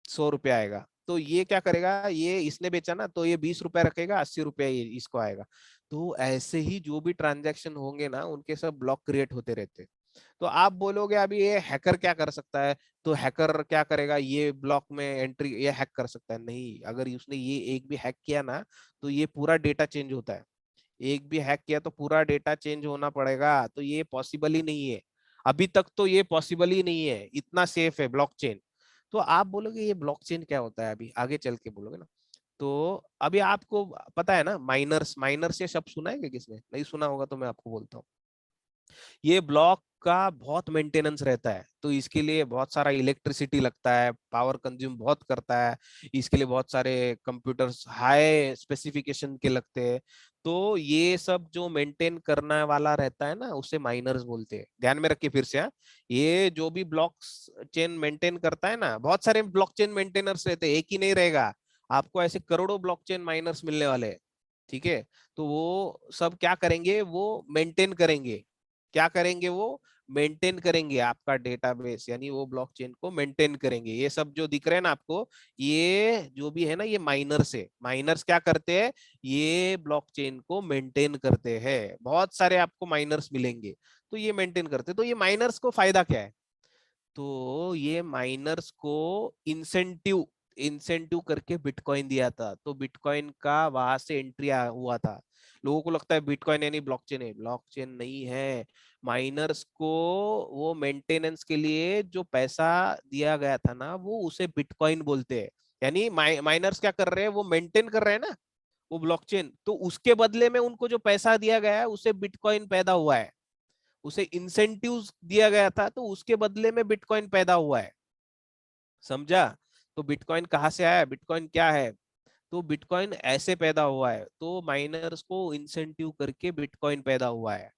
100 रुपये आएगा। तो ये क्या करेगा, ये इसने बेचा ना, तो ये 20 रुपए रखेगा, 80 रुपये इसको आएगा। तो ऐसे ही जो भी ट्रांजैक्शन होंगे ना, उनके सब ब्लॉक क्रिएट होते रहते हैं। तो आप बोलोगे अभी ये हैकर क्या कर सकता है, तो हैकर क्या करेगा, ये ब्लॉक में एंट्री ये हैक कर सकता है? नहीं, अगर उसने ये एक भी हैक किया ना, तो ये पूरा डेटा चेंज होता है। एक भी हैक किया तो पूरा डेटा चेंज होना पड़ेगा, तो ये पॉसिबल ही नहीं है। अभी तक तो ये पॉसिबल ही नहीं है, इतना सेफ है ब्लॉकचेन। तो आप बोलोगे ये ब्लॉकचेन क्या होता है, अभी आगे चल के बोलोगे ना। तो अभी आपको पता है ना, माइनर्स, माइनर्स ये शब्द सुना है क्या किसने? नहीं सुना होगा तो मैं आपको बोलता हूँ। ये ब्लॉक का बहुत मेंटेनेंस रहता है, तो इसके लिए बहुत सारा इलेक्ट्रिसिटी लगता है, पावर कंज्यूम बहुत करता है, इसके लिए बहुत सारे कंप्यूटर्स हाई स्पेसिफिकेशन के लगते हैं। तो ये सब जो मेंटेन करने वाला रहता है ना, उसे माइनर्स बोलते हैं। ध्यान में रखिए फिर से, हाँ, ये जो भी ब्लॉक चेन मेंटेन करता है ना, बहुत सारे ब्लॉक चेन मेंटेनर्स रहते हैं, एक ही नहीं रहेगा, आपको ऐसे करोड़ों ब्लॉक चेन माइनर्स मिलने वाले हैं, ठीक है। तो वो सब क्या करेंगे, वो मेंटेन करेंगे, क्या करेंगे, वो मेंटेन करेंगे आपका डेटाबेस, यानी वो ब्लॉकचेन को मेंटेन करेंगे। ये सब जो दिख रहे हैं ना आपको, ये जो भी है ना, ये माइनर्स है। माइनर्स क्या करते हैं, ये ब्लॉकचेन को मेंटेन करते हैं। बहुत सारे आपको माइनर्स मिलेंगे, तो ये मेंटेन करते हैं। तो ये माइनर्स को फायदा क्या है, तो ये माइनर्स को इंसेंटिव, इंसेंटिव करके बिटकॉइन दिया था, तो बिटकॉइन का वहां से एंट्री हुआ था। लोगों को लगता है बिटकॉइन यानी ब्लॉकचेन है, ब्लॉकचेन नहीं है। माइनर्स को वो मेंटेनेंस के लिए जो पैसा दिया गया था ना, वो उसे बिटकॉइन बोलते हैं। यानी माइनर्स क्या कर रहे हैं, वो मेंटेन कर रहे हैं ना वो ब्लॉकचेन, तो उसके बदले में उनको जो पैसा दिया गया है, उसे बिटकॉइन पैदा हुआ है। उसे इंसेंटिव्स दिया गया था, तो उसके बदले में बिटकॉइन पैदा हुआ है। समझा? तो बिटकॉइन कहाँ से आया, बिटकॉइन क्या है, तो बिटकॉइन ऐसे पैदा हुआ है, तो माइनर्स को इंसेंटिव करके बिटकॉइन पैदा हुआ है,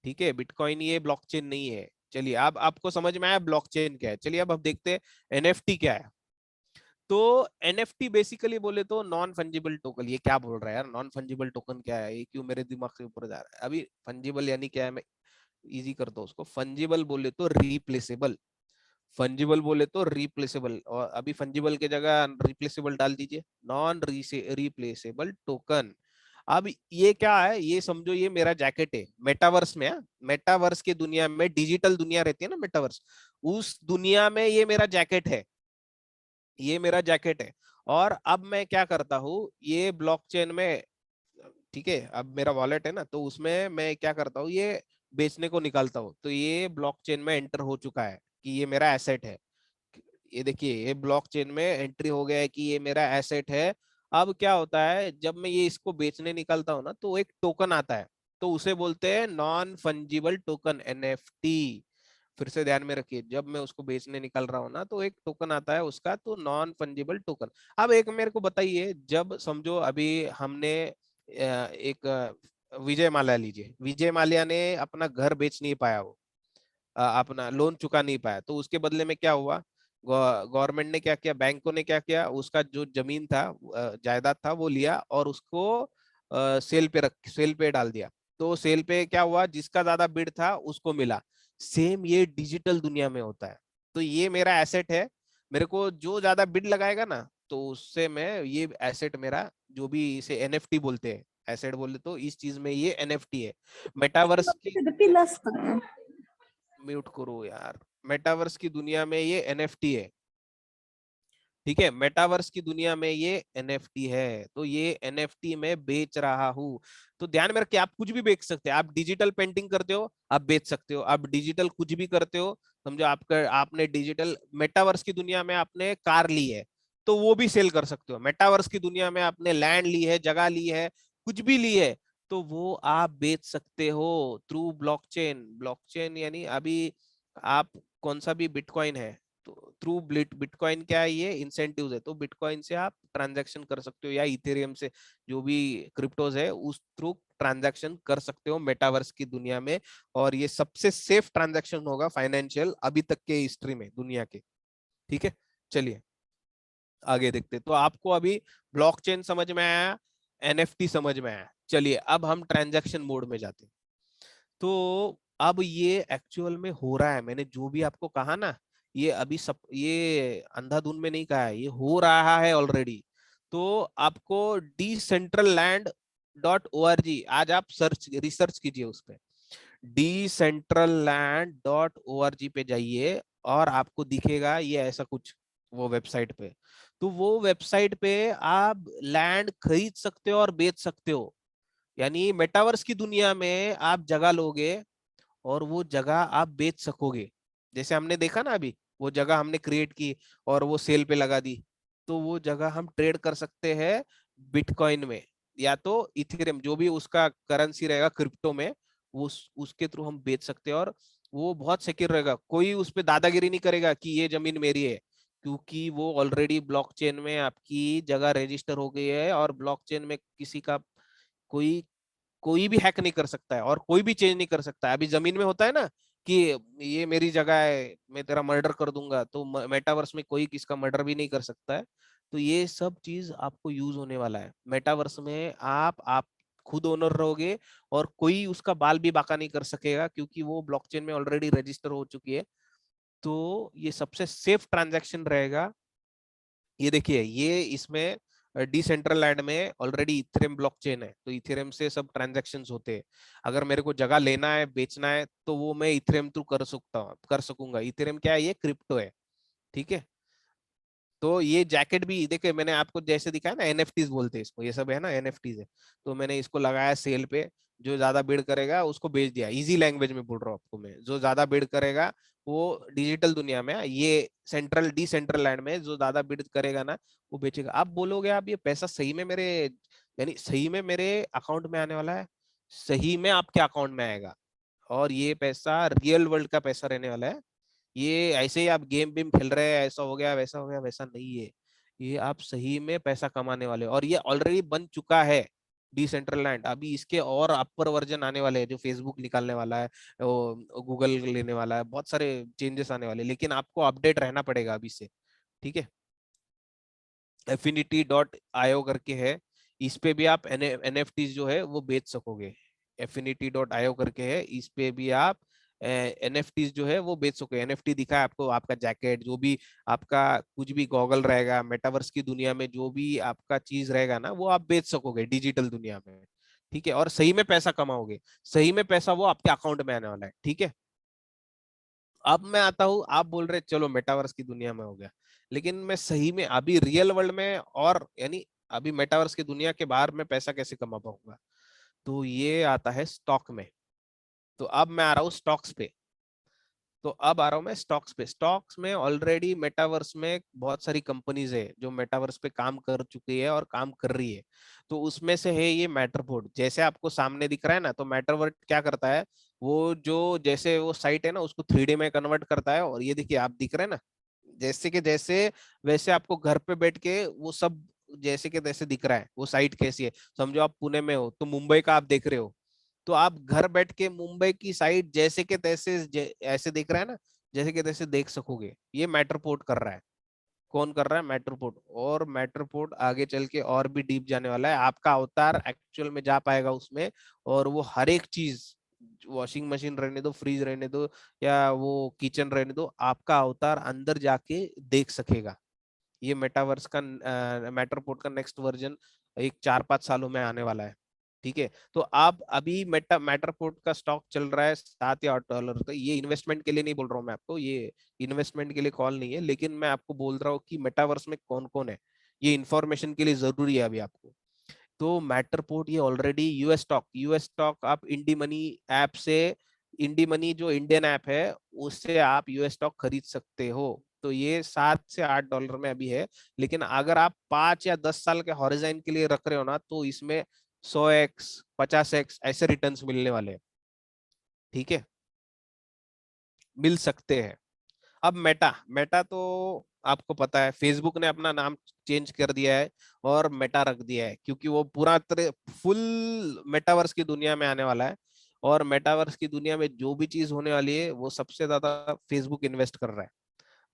ठीक है। बिटकॉइन ये ब्लॉकचेन नहीं है। चलिए, अब आपको समझ में आया ब्लॉकचेन क्या है। चलिए अब हम देखते हैं एनएफटी क्या है। तो एनएफटी बेसिकली बोले तो नॉन फंजिबल टोकन। ये क्या बोल रहा है यार, नॉन फंजिबल टोकन क्या है, ये क्यों मेरे दिमाग से ऊपर जा रहा है। अभी फंजिबल यानी क्या है, मैं इजी करता हूँ उसको। फंजिबल बोले तो रिप्लेसेबल, फंजिबल बोले तो रिप्लेसेबल, और अभी फंजिबल के जगह रिप्लेसेबल डाल दीजिए, नॉन रिप्लेसेबल टोकन। अब ये क्या है, ये समझो ये मेरा जैकेट है मेटावर्स में। मेटावर्स की दुनिया में, डिजिटल दुनिया रहती है ना मेटावर्स, उस दुनिया में ये मेरा जैकेट है, ये मेरा जैकेट है। और अब मैं क्या करता हूँ, ये ब्लॉकचेन में, ठीक है, अब मेरा वॉलेट है ना, तो उसमें मैं क्या करता हूँ, ये बेचने को निकालता हूँ, तो ये ब्लॉकचेन में एंटर हो चुका है कि ये मेरा एसेट है। ये देखिए, ये ब्लॉकचेन में एंट्री हो गया है कि ये मेरा एसेट है। अब क्या होता है, जब मैं ये इसको बेचने निकलता हूँ ना, तो एक टोकन आता है, तो उसे बोलते हैं नॉन फंजिबल टोकन, एनएफटी। फिर से ध्यान में रखिए, जब मैं उसको बेचने निकल रहा हूँ ना, तो एक टोकन आता है उसका, तो नॉन फंजिबल टोकन। अब एक मेरे को बताइए, जब समझो अभी हमने एक विजय माल्या लीजिए, विजय माल्या ने अपना घर बेच नहीं पाया, वो अपना लोन चुका नहीं पाया, तो उसके बदले में क्या हुआ, गवर्नमेंट ने क्या किया, बैंकों ने क्या किया, उसका जो जमीन था, जायदाद था, वो लिया और उसको सेल पे डाल दिया। तो सेल पे क्या हुआ, जिसका ज्यादा बिड था उसको मिला। सेम ये डिजिटल दुनिया में होता है। तो ये मेरा एसेट है, मेरे को जो ज्यादा बिड लगाएगा ना, तो उससे मैं ये एसेट मेरा, जो भी इसे एनएफटी बोलते हैं, एसेट बोले तो इस चीज में ये एनएफटी है। मेटावर्स की, म्यूट करो यार, मेटावर्स की दुनिया में ये एनएफटी है, ठीक है। मेटावर्स की दुनिया में ये एनएफटी है, तो ये एनएफटी में बेच रहा हूं। तो ध्यान में रखिए, आप कुछ भी बेच सकते हैं। आप डिजिटल पेंटिंग करते हो, आप बेच सकते हो। आप डिजिटल कुछ भी करते हो, समझो आपका, आपने डिजिटल मेटावर्स की दुनिया में आपने कार ली है, तो वो भी सेल कर सकते हो। मेटावर्स की दुनिया में आपने लैंड ली है, जगह ली है, कुछ भी ली है, तो वो आप बेच सकते हो थ्रू ब्लॉकचेन। ब्लॉकचेन यानी अभी आप कौन सा भी बिटकॉइन है, तो थ्रू बिटकॉइन क्या है, ये इंसेंटिव्स है, तो बिटकॉइन से आप ट्रांजैक्शन कर सकते हो या इथेरियम से, जो भी क्रिप्टोज है उस थ्रू ट्रांजैक्शन कर सकते हो मेटावर्स की दुनिया में। और ये सबसे सेफ ट्रांजैक्शन होगा फाइनेंशियल अभी तक के हिस्ट्री में दुनिया के। ठीक है, चलिए आगे देखते। तो आपको अभी ब्लॉकचेन समझ में आया, एनएफटी समझ में आया, चलिए अब हम ट्रांजैक्शन मोड में जाते हैं। तो अब ये एक्चुअल में हो रहा है, मैंने जो भी आपको कहा ना, ये अभी सब ये अंधाधुन में नहीं कहा है, ये हो रहा है ऑलरेडी। तो आपको decentralland.org, आज आप सर्च रिसर्च कीजिए उस पे, decentralland.org पे जाइए और आपको दिखेगा ये ऐसा कुछ, वो वेबसाइट पे। तो वो वेबसाइट पे आप लैंड खरीद सकते हो और बेच सकते हो, यानी मेटावर्स की दुनिया में आप जगह लोगे और वो जगह आप बेच सकोगे। जैसे हमने देखा ना अभी, वो जगह हमने क्रिएट की और वो सेल पे लगा दी, तो वो जगह हम ट्रेड कर सकते हैं बिटकॉइन में या तो इथेरियम, जो भी उसका करेंसी रहेगा क्रिप्टो में, वो उसके थ्रू हम बेच सकते हैं। और वो बहुत सिक्योर रहेगा, कोई उस पर दादागिरी नहीं करेगा कि ये जमीन मेरी है, क्योंकि वो ऑलरेडी ब्लॉकचेन में आपकी जगह रजिस्टर हो गई है। और ब्लॉकचेन में किसी का कोई कोई भी हैक नहीं कर सकता है और कोई भी चेंज नहीं कर सकता है। अभी जमीन में होता है ना कि ये मेरी जगह है, मैं तेरा मर्डर कर दूंगा, तो मेटावर्स में कोई किसका मर्डर भी नहीं कर सकता है। तो ये सब चीज आपको यूज होने वाला है मेटावर्स में। आप खुद ओनर रहोगे और कोई उसका बाल भी बाका नहीं कर सकेगा, क्योंकि वो ब्लॉकचेन में ऑलरेडी रजिस्टर हो चुकी है। तो ये सबसे सेफ ट्रांजैक्शन रहेगा। ये देखिए, ये इसमें डिसेंट्रल लैंड में ऑलरेडी इथेरियम ब्लॉकचेन है, तो इथेरियम से सब ट्रांजैक्शंस होते हैं। अगर मेरे को जगह लेना है, बेचना है, तो वो मैं इथेरियम थ्रू कर सकता हूँ, कर सकूंगा। इथेरियम क्या है, ये क्रिप्टो है। ठीक है, तो ये जैकेट भी देखिए, मैंने आपको जैसे दिखाया ना, एनएफटीज बोलते हैं इसको, ये सब है ना एनएफटीज है। तो मैंने इसको लगाया सेल पे, जो ज्यादा बिड करेगा उसको बेच दिया। इजी लैंग्वेज में बोल रहा हूँ आपको मैं, जो ज्यादा बिड करेगा वो डिजिटल दुनिया में, ये सेंट्रल डिसेंट्रल लैंड में जो ज्यादा बिड करेगा ना वो बेचेगा। आप बोलोगे आप ये पैसा सही में मेरे, यानी सही में मेरे अकाउंट में आने वाला है? सही में आपके अकाउंट में आएगा, और ये पैसा रियल वर्ल्ड का पैसा रहने वाला है। ये ऐसे ही आप गेम वेम खेल रहे हैं, ऐसा हो गया वैसा हो गया, वैसा नहीं है। ये आप सही में पैसा कमाने वाले हो, और ये ऑलरेडी बन चुका है डिसेंट्रलैंड। अभी इसके और अपर वर्जन आने वाले हैं, जो फेसबुक निकालने वाला है, गूगल लेने वाला है, बहुत सारे चेंजेस आने वाले हैं, लेकिन आपको अपडेट रहना पड़ेगा अभी से। ठीक है, affinity.io करके है, इस पे भी आप एनएफटी जो है वो बेच सकोगे। affinity.io करके है, इस पे भी आप एनएफटी जो है वो बेच सकोगे। एनएफटी दिखा है आपको, आपका जैकेट, जो भी आपका कुछ भी गॉगल रहेगा मेटावर्स की दुनिया में, जो भी आपका चीज रहेगा ना, वो आप बेच सकोगे डिजिटल दुनिया में। ठीक है, और सही में पैसा कमाओगे, सही में पैसा वो आपके अकाउंट में आने वाला है। ठीक है, अब मैं आता हूँ, आप बोल रहे चलो मेटावर्स की दुनिया में हो गया, लेकिन मैं सही में अभी रियल वर्ल्ड में, और यानी अभी मेटावर्स की दुनिया के बाहर मैं पैसा कैसे कमा पाऊंगा? तो ये आता है स्टॉक में। तो अब मैं आ रहा हूँ स्टॉक्स पे। तो अब आ रहा हूँ मैं स्टॉक्स पे। स्टॉक्स में ऑलरेडी मेटावर्स में बहुत सारी कंपनीज है जो मेटावर्स पे काम कर चुकी है और काम कर रही है। तो उसमें से है ये मैटरबोर्ड, जैसे आपको सामने दिख रहा है ना। तो मैटरबोर्ड क्या करता है, वो जो जैसे वो साइट है ना उसको 3D में कन्वर्ट करता है। और ये देखिए, आप दिख रहे हैं ना, जैसे के जैसे, वैसे आपको घर पे बैठ के वो सब जैसे के तैसे दिख रहा है। वो साइट कैसी है, समझो आप पुणे में हो तो मुंबई का आप देख रहे हो, तो आप घर बैठ के मुंबई की साइट जैसे के तैसे ऐसे देख रहा है ना, जैसे के तैसे देख सकोगे। ये मैटरपोर्ट कर रहा है। कौन कर रहा है? मैटरपोर्ट। और मैटरपोर्ट आगे चल के और भी डीप जाने वाला है, आपका अवतार एक्चुअल में जा पाएगा उसमें। और वो हर एक चीज, वॉशिंग मशीन रहने दो, फ्रीज रहने दो, या वो किचन रहने दो, आपका अवतार अंदर जाके देख सकेगा। ये मेटावर्स का मैटरपोर्ट का नेक्स्ट वर्जन एक 4-5 सालों में आने वाला है। ठीक है, तो आप अभी मैटरपोर्ट का स्टॉक चल रहा है $7 या $8। तो ये इन्वेस्टमेंट के लिए नहीं बोल रहा हूँ मैं आपको, ये इन्वेस्टमेंट के लिए कॉल नहीं है, लेकिन मैं आपको बोल रहा हूँ कि मेटावर्स में कौन कौन है, ये इन्फॉर्मेशन के लिए जरूरी है अभी आपको। तो मैटरपोर्ट ये ऑलरेडी यूएस स्टॉक आप इंडी मनी ऐप से, इंडी मनी जो इंडियन ऐप है उससे आप यूएस स्टॉक खरीद सकते हो। तो ये $7 से $8 में अभी है। लेकिन अगर आप 5 या 10 साल के हॉरिजॉन के लिए रख रहे हो ना, तो इसमें 100x 50x ऐसे रिटर्न्स मिलने वाले हैं। ठीक है, मिल सकते हैं। अब मेटा मेटा तो आपको पता है, फेसबुक ने अपना नाम चेंज कर दिया है और मेटा रख दिया है, क्योंकि वो पूरा तरह फुल मेटावर्स की दुनिया में आने वाला है। और मेटावर्स की दुनिया में जो भी चीज होने वाली है वो सबसे ज्यादा फेसबुक इन्वेस्ट कर रहा है।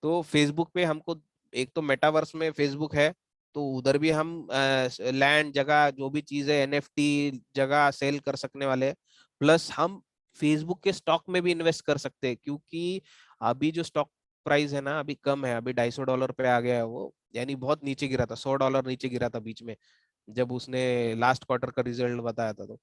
तो फेसबुक पे हमको, एक तो मेटावर्स में फेसबुक है, तो उधर भी हम लैंड जगह जो भी चीज है एनएफटी जगह सेल कर सकने वाले हैं। प्लस हम फेसबुक के स्टॉक में भी इन्वेस्ट कर सकते हैं, क्योंकि अभी जो स्टॉक प्राइस है ना अभी कम है, अभी $250 पे आ गया है वो, यानी बहुत नीचे गिरा था, $100 नीचे गिरा था बीच में, जब उसने लास्ट क्वार्टर का रिजल्ट बताया था।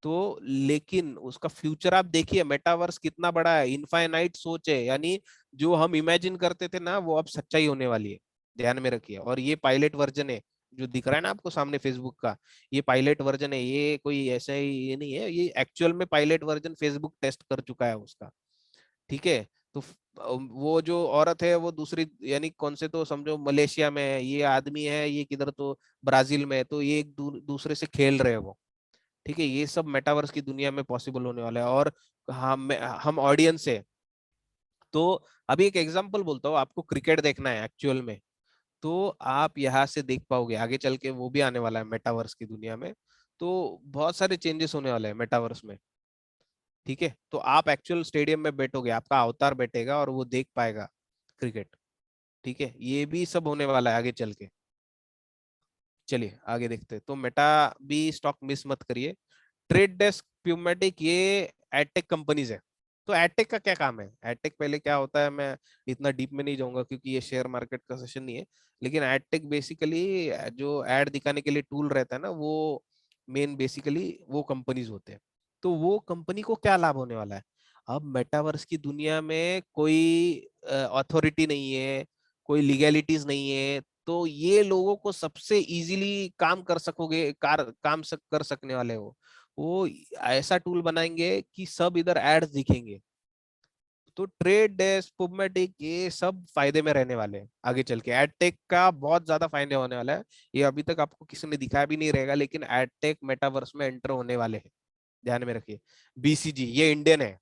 तो लेकिन उसका फ्यूचर आप देखिए, मेटावर्स कितना बड़ा है, इनफाइनाइट सोच है, यानी जो हम इमेजिन करते थे ना वो अब सच्चाई होने वाली है, ध्यान में रखिए। और ये पायलट वर्जन है, जो दिख रहा है ना आपको सामने फेसबुक का, ये पायलट वर्जन है, ये कोई ऐसा ही ये नहीं है, ये एक्चुअल में पायलट वर्जन फेसबुक टेस्ट कर चुका है उसका। ठीक है। तो वो जो औरत है वो दूसरी, यानी कौन से, तो समझो मलेशिया में है, ये आदमी है ये किधर तो ब्राजील में है, तो ये एक दूसरे से खेल रहे हैं वो। ठीक है, ये सब मेटावर्स की दुनिया में पॉसिबल होने वाला है। और हम ऑडियंस है। तो अभी एक एग्जांपल बोलता हूँ आपको, क्रिकेट देखना है एक्चुअल में, तो आप यहाँ से देख पाओगे, आगे चल के वो भी आने वाला है मेटावर्स की दुनिया में। तो बहुत सारे चेंजेस होने वाले हैं मेटावर्स में। ठीक है, तो आप एक्चुअल स्टेडियम में बैठोगे, आपका अवतार बैठेगा और वो देख पाएगा क्रिकेट। ठीक है, ये भी सब होने वाला है आगे चल के। चलिए आगे देखते हैं। तो मेटा भी स्टॉक मिस मत करिए। ट्रेड डेस्क, प्यूमेटिक, ये एडटेक कंपनीज है। तो एडटेक का क्या काम है, एडटेक पहले क्या होता है, मैं इतना डीप में नहीं जाऊंगा क्योंकि ये शेयर मार्केट का सेशन नहीं है। लेकिन एडटेक बेसिकली जो एड दिखाने के लिए टूल रहता है ना, वो मेन बेसिकली वो कंपनीज होते हैं। तो वो कंपनी को क्या लाभ होने वाला है, अब मेटावर्स की दुनिया में कोई अथॉरिटी नहीं है, कोई लीगैलिटीज नहीं है, तो ये लोगों को सबसे इजीली काम कर सकोगे, कर सकने वाले हो। वो ऐसा टूल बनाएंगे कि सब इधर एड्स दिखेंगे। तो ट्रेड डेस्क, पुबमेटिक, ये सब फायदे में रहने वाले हैं आगे चल के। एडटेक का बहुत ज्यादा फायदे होने वाला है। ये अभी तक आपको किसी ने दिखाया भी नहीं रहेगा, लेकिन एडटेक मेटावर्स में एंटर होने वाले हैं, ध्यान में रखिए। बीसीजी ये इंडियन है,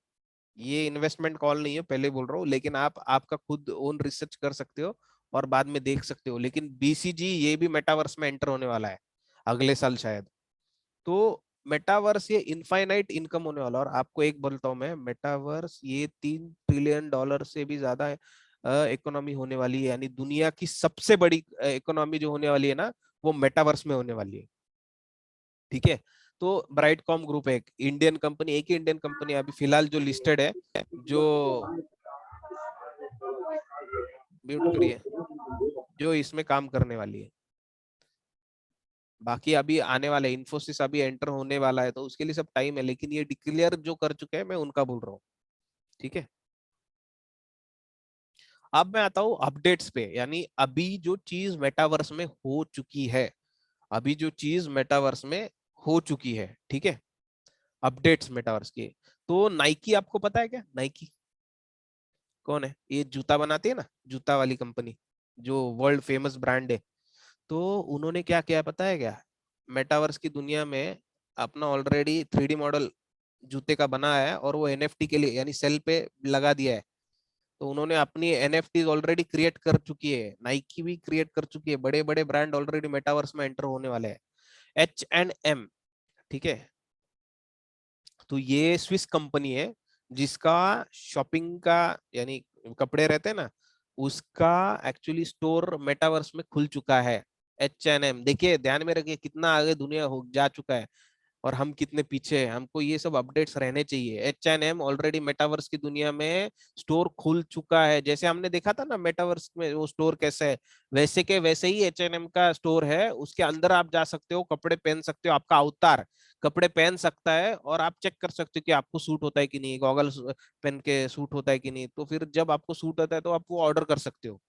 ये इन्वेस्टमेंट कॉल नहीं है, पहले बोल रहा हूँ, लेकिन आप आपका खुद ओन रिसर्च कर सकते हो और बाद में देख सकते हो। लेकिन बीसीजी ये भी मेटावर्स में एंटर होने वाला है अगले साल शायद। तो मेटावर्स ये इनफाइनाइट इनकम होने वाला है। और आपको एक बोलता हूँ मैं, मेटावर्स ये $3 ट्रिलियन से भी ज्यादा इकोनॉमी होने वाली है, यानी दुनिया की सबसे बड़ी इकोनॉमी जो होने वाली है ना, वो मेटावर्स में होने वाली है। ठीक है। तो ब्राइटकॉम ग्रुप है एक इंडियन कंपनी, एक ही इंडियन कंपनी अभी फिलहाल जो लिस्टेड है, जो, म्यूट करिए, जो इसमें काम करने वाली है। बाकी अभी आने वाले इन्फोसिस अभी एंटर होने वाला है, तो उसके लिए सब टाइम है, लेकिन ये डिक्लेयर जो कर चुके हैं मैं उनका बोल रहा हूँ। ठीक है। अब मैं आता हूँ अपडेट्स पे, यानी अभी जो चीज मेटावर्स में हो चुकी है, अभी जो चीज मेटावर्स में हो चुकी है। ठीक है, अपडेट्स मेटावर्स की। तो नाइकी, आपको पता है क्या नाइकी कौन है, ये जूता बनाती है ना, जूता वाली कंपनी, जो वर्ल्ड फेमस ब्रांड है। तो उन्होंने क्या किया पता है क्या, मेटावर्स की दुनिया में अपना ऑलरेडी 3D मॉडल जूते का बना है, और वो एनएफटी के लिए यानी सेल पे लगा दिया है। तो उन्होंने अपनी एनएफटी ऑलरेडी क्रिएट कर चुकी है, नाइकी भी क्रिएट कर चुकी है, बड़े बड़े ब्रांड ऑलरेडी मेटावर्स में एंटर होने वाले हैं। H&M, ठीक है, तो ये स्विस कंपनी है, जिसका शॉपिंग का, यानी कपड़े रहते हैं ना, उसका एक्चुअली स्टोर मेटावर्स में खुल चुका है। H&M, देखिए ध्यान में रखिए कितना आगे दुनिया हो जा चुका है और हम कितने पीछे हैं। हमको ये सब अपडेट्स रहने चाहिए। H&M ऑलरेडी मेटावर्स की दुनिया में स्टोर खुल चुका है, जैसे हमने देखा था ना मेटावर्स में वो स्टोर कैसे है, वैसे के वैसे ही H&M का स्टोर है। उसके अंदर आप जा सकते हो, कपड़े पहन सकते हो, आपका अवतार कपड़े पहन सकता है, और आप चेक कर सकते हो कि आपको सूट होता है कि नहीं, गॉगल्स पहन के सूट होता है कि नहीं। तो फिर जब आपको सूट होता है तो आप वो ऑर्डर कर सकते हो।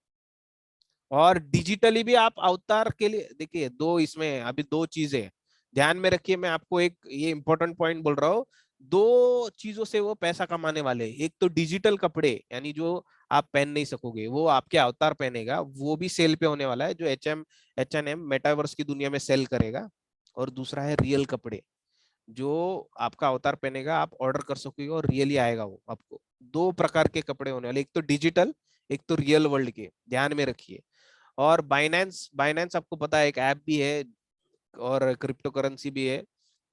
और डिजिटली भी आप अवतार के लिए, देखिए दो इसमें अभी दो चीजें ध्यान में रखिए, मैं आपको एक ये इंपॉर्टेंट पॉइंट बोल रहा हूँ। दो चीजों से वो पैसा कमाने वाले, एक तो डिजिटल कपड़े, यानी जो आप पहन नहीं सकोगे वो आपके अवतार पहनेगा, वो भी सेल पे होने वाला है, जो H&M मेटावर्स की दुनिया में सेल करेगा। और दूसरा है रियल कपड़े, जो आपका अवतार पहनेगा, आप ऑर्डर कर सकोगे और रियली आएगा वो आपको। दो प्रकार के कपड़े होने वाले, एक तो डिजिटल, एक तो रियल वर्ल्ड के, ध्यान में रखिए। और बाइनेंस, बाइनेंस आपको पता है एक ऐप भी है और क्रिप्टो करेंसी भी है।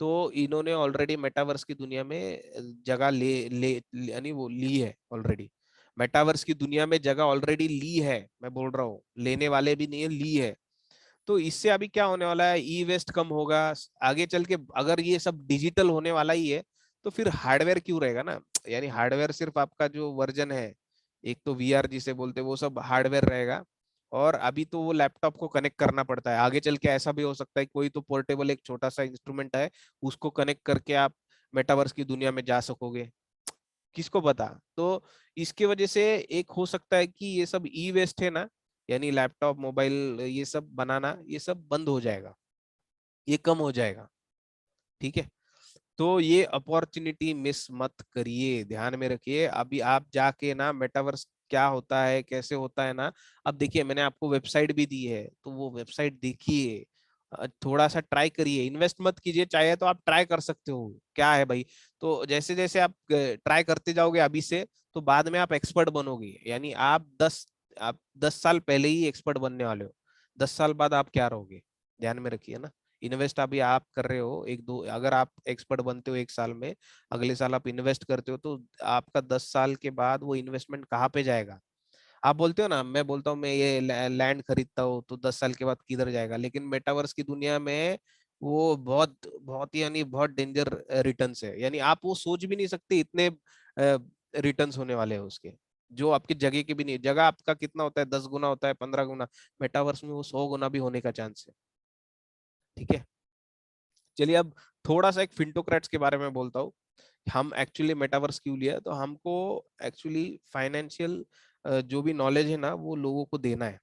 तो इन्होंने ऑलरेडी मेटावर्स की दुनिया में जगह ले ले यानी वो ली है ऑलरेडी। मेटावर्स की दुनिया में जगह ऑलरेडी ली है, मैं बोल रहा हूँ, लेने वाले भी नहीं है, ली है। तो इससे अभी क्या होने वाला है, ई वेस्ट कम होगा आगे चल के। अगर ये सब डिजिटल होने वाला ही है तो फिर हार्डवेयर क्यों रहेगा ना, यानी हार्डवेयर सिर्फ आपका जो वर्जन है, एक तो वीआर जिसे बोलते हैं, वो सब हार्डवेयर रहेगा। और अभी तो वो लैपटॉप को कनेक्ट करना पड़ता है, आगे चल के ऐसा भी हो सकता है कोई तो पोर्टेबल एक छोटा सा इंस्ट्रूमेंट है, उसको कनेक्ट करके आप मेटावर्स की दुनिया में जा सकोगे, किसको पता। तो इसकी वजह से एक हो सकता है कि ये सब ई वेस्ट है ना, यानी लैपटॉप मोबाइल ये सब बनाना, ये सब बंद हो जाएगा, ये कम हो जाएगा। ठीक है, तो ये अपॉर्चुनिटी मिस मत करिए, ध्यान में रखिए। अभी आप जाके ना मेटावर्स क्या होता है कैसे होता है ना, अब देखिए मैंने आपको वेबसाइट भी दी है, तो वो वेबसाइट देखिए, थोड़ा सा ट्राई करिए, इन्वेस्ट मत कीजिए, चाहे तो आप ट्राई कर सकते हो, क्या है भाई। तो जैसे जैसे आप ट्राई करते जाओगे अभी से, तो बाद में आप एक्सपर्ट बनोगे, यानी आप 10 साल पहले ही एक्सपर्ट बनने वाले हो, 10 साल बाद आप क्या रहोगे, ध्यान में रखिए ना। इन्वेस्ट अभी आप कर रहे हो एक दो, अगर आप एक्सपर्ट बनते हो 1 साल में, अगले साल आप इन्वेस्ट करते हो, तो आपका 10 साल के बाद वो इन्वेस्टमेंट कहाँ पे जाएगा। आप बोलते हो ना, मैं बोलता हूँ मैं ये लैंड खरीदता हूँ तो 10 साल के बाद किधर जाएगा, लेकिन मेटावर्स की दुनिया में वो बहुत बहुत यानी बहुत डेंजर रिटर्न्स है, यानी आप वो सोच भी नहीं सकते इतने रिटर्न्स होने वाले हैं उसके, जो आपकी जगह के भी नहीं, जगह आपका कितना होता है, 10 गुना होता है, 15 गुना, मेटावर्स में वो 100 गुना भी होने का चांस है। ठीक है, चलिए अब थोड़ा सा एक फिंटोक्रेट्स के बारे में बोलता हूँ। हम एक्चुअली मेटावर्स क्यों लिया, तो हमको एक्चुअली फाइनेंशियल जो भी नॉलेज है ना वो लोगों को देना है।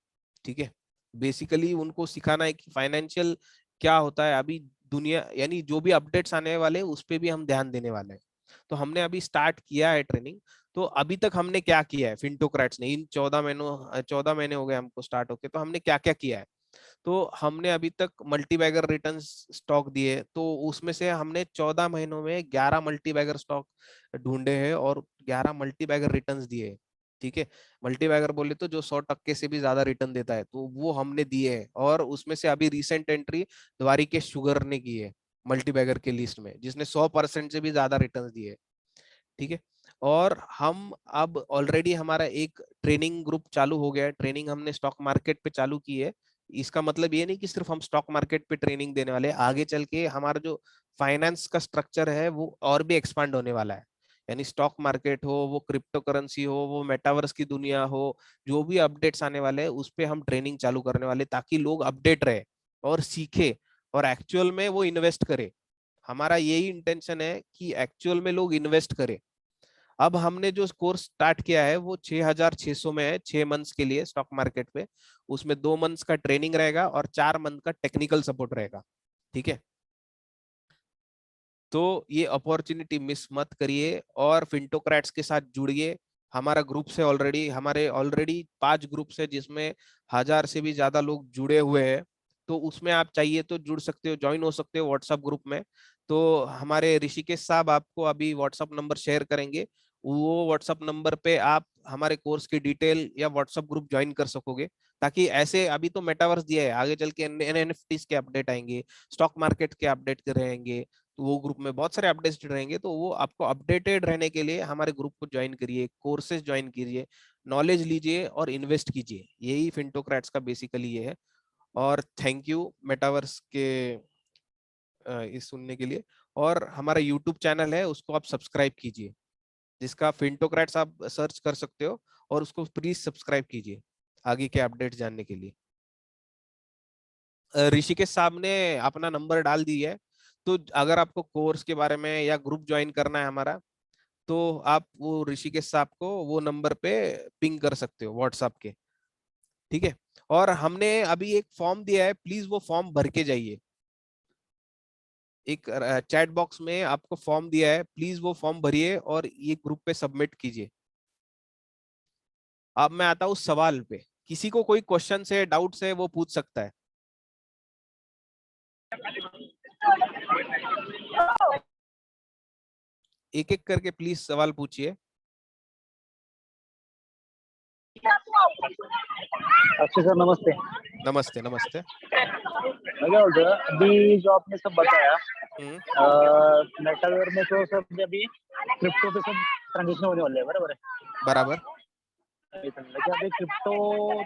ठीक है, बेसिकली उनको सिखाना है कि फाइनेंशियल क्या होता है अभी दुनिया, यानी जो भी अपडेट्स आने वाले हैं उस पे भी हम ध्यान देने वाले हैं। तो हमने अभी स्टार्ट किया है ट्रेनिंग। तो अभी तक हमने क्या किया है फिंटोक्रेट्स ने, इन 14 महीने हो गए हमको स्टार्ट होके, तो हमने क्या क्या किया है। तो हमने अभी तक मल्टीबैगर रिटर्न्स स्टॉक दिए, तो उसमें से हमने 14 महीनों में 11 मल्टीबैगर स्टॉक ढूंढे हैं और 11 मल्टीबैगर रिटर्न्स दिए हैं। ठीक है, मल्टीबैगर बोले तो जो 100% से भी ज्यादा रिटर्न देता है, तो वो हमने दिए हैं। और उसमें से अभी रिसेंट एंट्री द्वारिकेश शुगर ने की है मल्टीबैगर के लिस्ट में, जिसने 100% से भी ज्यादा रिटर्न दिए। ठीक है, और हम अब ऑलरेडी हमारा एक ट्रेनिंग ग्रुप चालू हो गया है, ट्रेनिंग हमने स्टॉक मार्केट पे चालू की है। इसका मतलब ये नहीं कि सिर्फ हम स्टॉक मार्केट पे ट्रेनिंग देने वाले हैं, आगे चल के हमारा जो फाइनेंस का स्ट्रक्चर है वो और भी एक्सपांड होने वाला है। यानी स्टॉक मार्केट हो, वो क्रिप्टो करेंसी हो, वो मेटावर्स की दुनिया हो, जो भी अपडेट्स आने वाले हैं उस पे हम ट्रेनिंग चालू करने वाले, ताकि लोग अपडेट रहे और सीखे और एक्चुअल में वो इन्वेस्ट करे। हमारा यही इंटेंशन है कि एक्चुअल में लोग इन्वेस्ट करें। अब हमने जो कोर्स स्टार्ट किया है वो 6,600 में है, 6 मंथ्स के लिए स्टॉक मार्केट पे। उसमें 2 मंथ्स का ट्रेनिंग रहेगा और 4 मंथ का टेक्निकल सपोर्ट रहेगा। ठीक है, तो ये अपॉर्चुनिटी मिस मत करिए और फिंटोक्रेट्स के साथ जुड़िए। हमारा ग्रुप से ऑलरेडी, हमारे ऑलरेडी 5 ग्रुप है जिसमें 1,000 से भी ज्यादा लोग जुड़े हुए हैं। तो उसमें आप चाहिए तो जुड़ सकते हो, ज्वाइन हो सकते हो व्हाट्सएप ग्रुप में। तो हमारे ऋषिकेश साहब आपको अभी व्हाट्सएप नंबर शेयर करेंगे, वो व्हाट्सएप नंबर पे आप हमारे कोर्स की डिटेल या व्हाट्सएप ग्रुप ज्वाइन कर सकोगे। ताकि ऐसे अभी तो मेटावर्स दिया है, आगे चल के एनएफटीज के अपडेट आएंगे, स्टॉक मार्केट के अपडेट रहेंगे, तो वो ग्रुप में बहुत सारे अपडेट्स रहेंगे। तो वो आपको अपडेटेड रहने के लिए हमारे ग्रुप को ज्वाइन करिए, कोर्सेज ज्वाइन कीजिए, नॉलेज लीजिए और इन्वेस्ट कीजिए। यही फिंटोक्रेट्स का बेसिकली ये है। और थैंक यू मेटावर्स के इस सुनने के लिए। और हमारा यूट्यूब चैनल है, उसको आप सब्सक्राइब कीजिए, जिसका फिंटोक्रेट्स आप सर्च कर सकते हो, और उसको प्लीज सब्सक्राइब कीजिए आगे के अपडेट्स जानने के लिए। ऋषिकेश साहब ने अपना नंबर डाल दिया है, तो अगर आपको कोर्स के बारे में या ग्रुप ज्वाइन करना है हमारा, तो आप वो ऋषिकेश साहब को वो नंबर पे पिंग कर सकते हो व्हाट्सएप के। ठीक है, और हमने अभी एक फॉर्म दिया है, प्लीज वो फॉर्म भर के जाइए। एक चैट बॉक्स में आपको फॉर्म दिया है, प्लीज वो फॉर्म भरिए और ये ग्रुप पे सबमिट कीजिए। अब मैं आता हूँ सवाल पे, किसी को कोई क्वेश्चन है, डाउट्स है, वो पूछ सकता है। एक एक करके प्लीज सवाल पूछिए। अक्षय सर नमस्ते। नमस्ते नमस्ते। मैं क्या बोलते हैं, अभी जो आपने सब बताया मेटावेयर में तो सब अभी क्रिप्टो पे सब ट्रांजेक्शन होने वाले हैं, बराबर है? बराबर। लेकिन अभी क्रिप्टो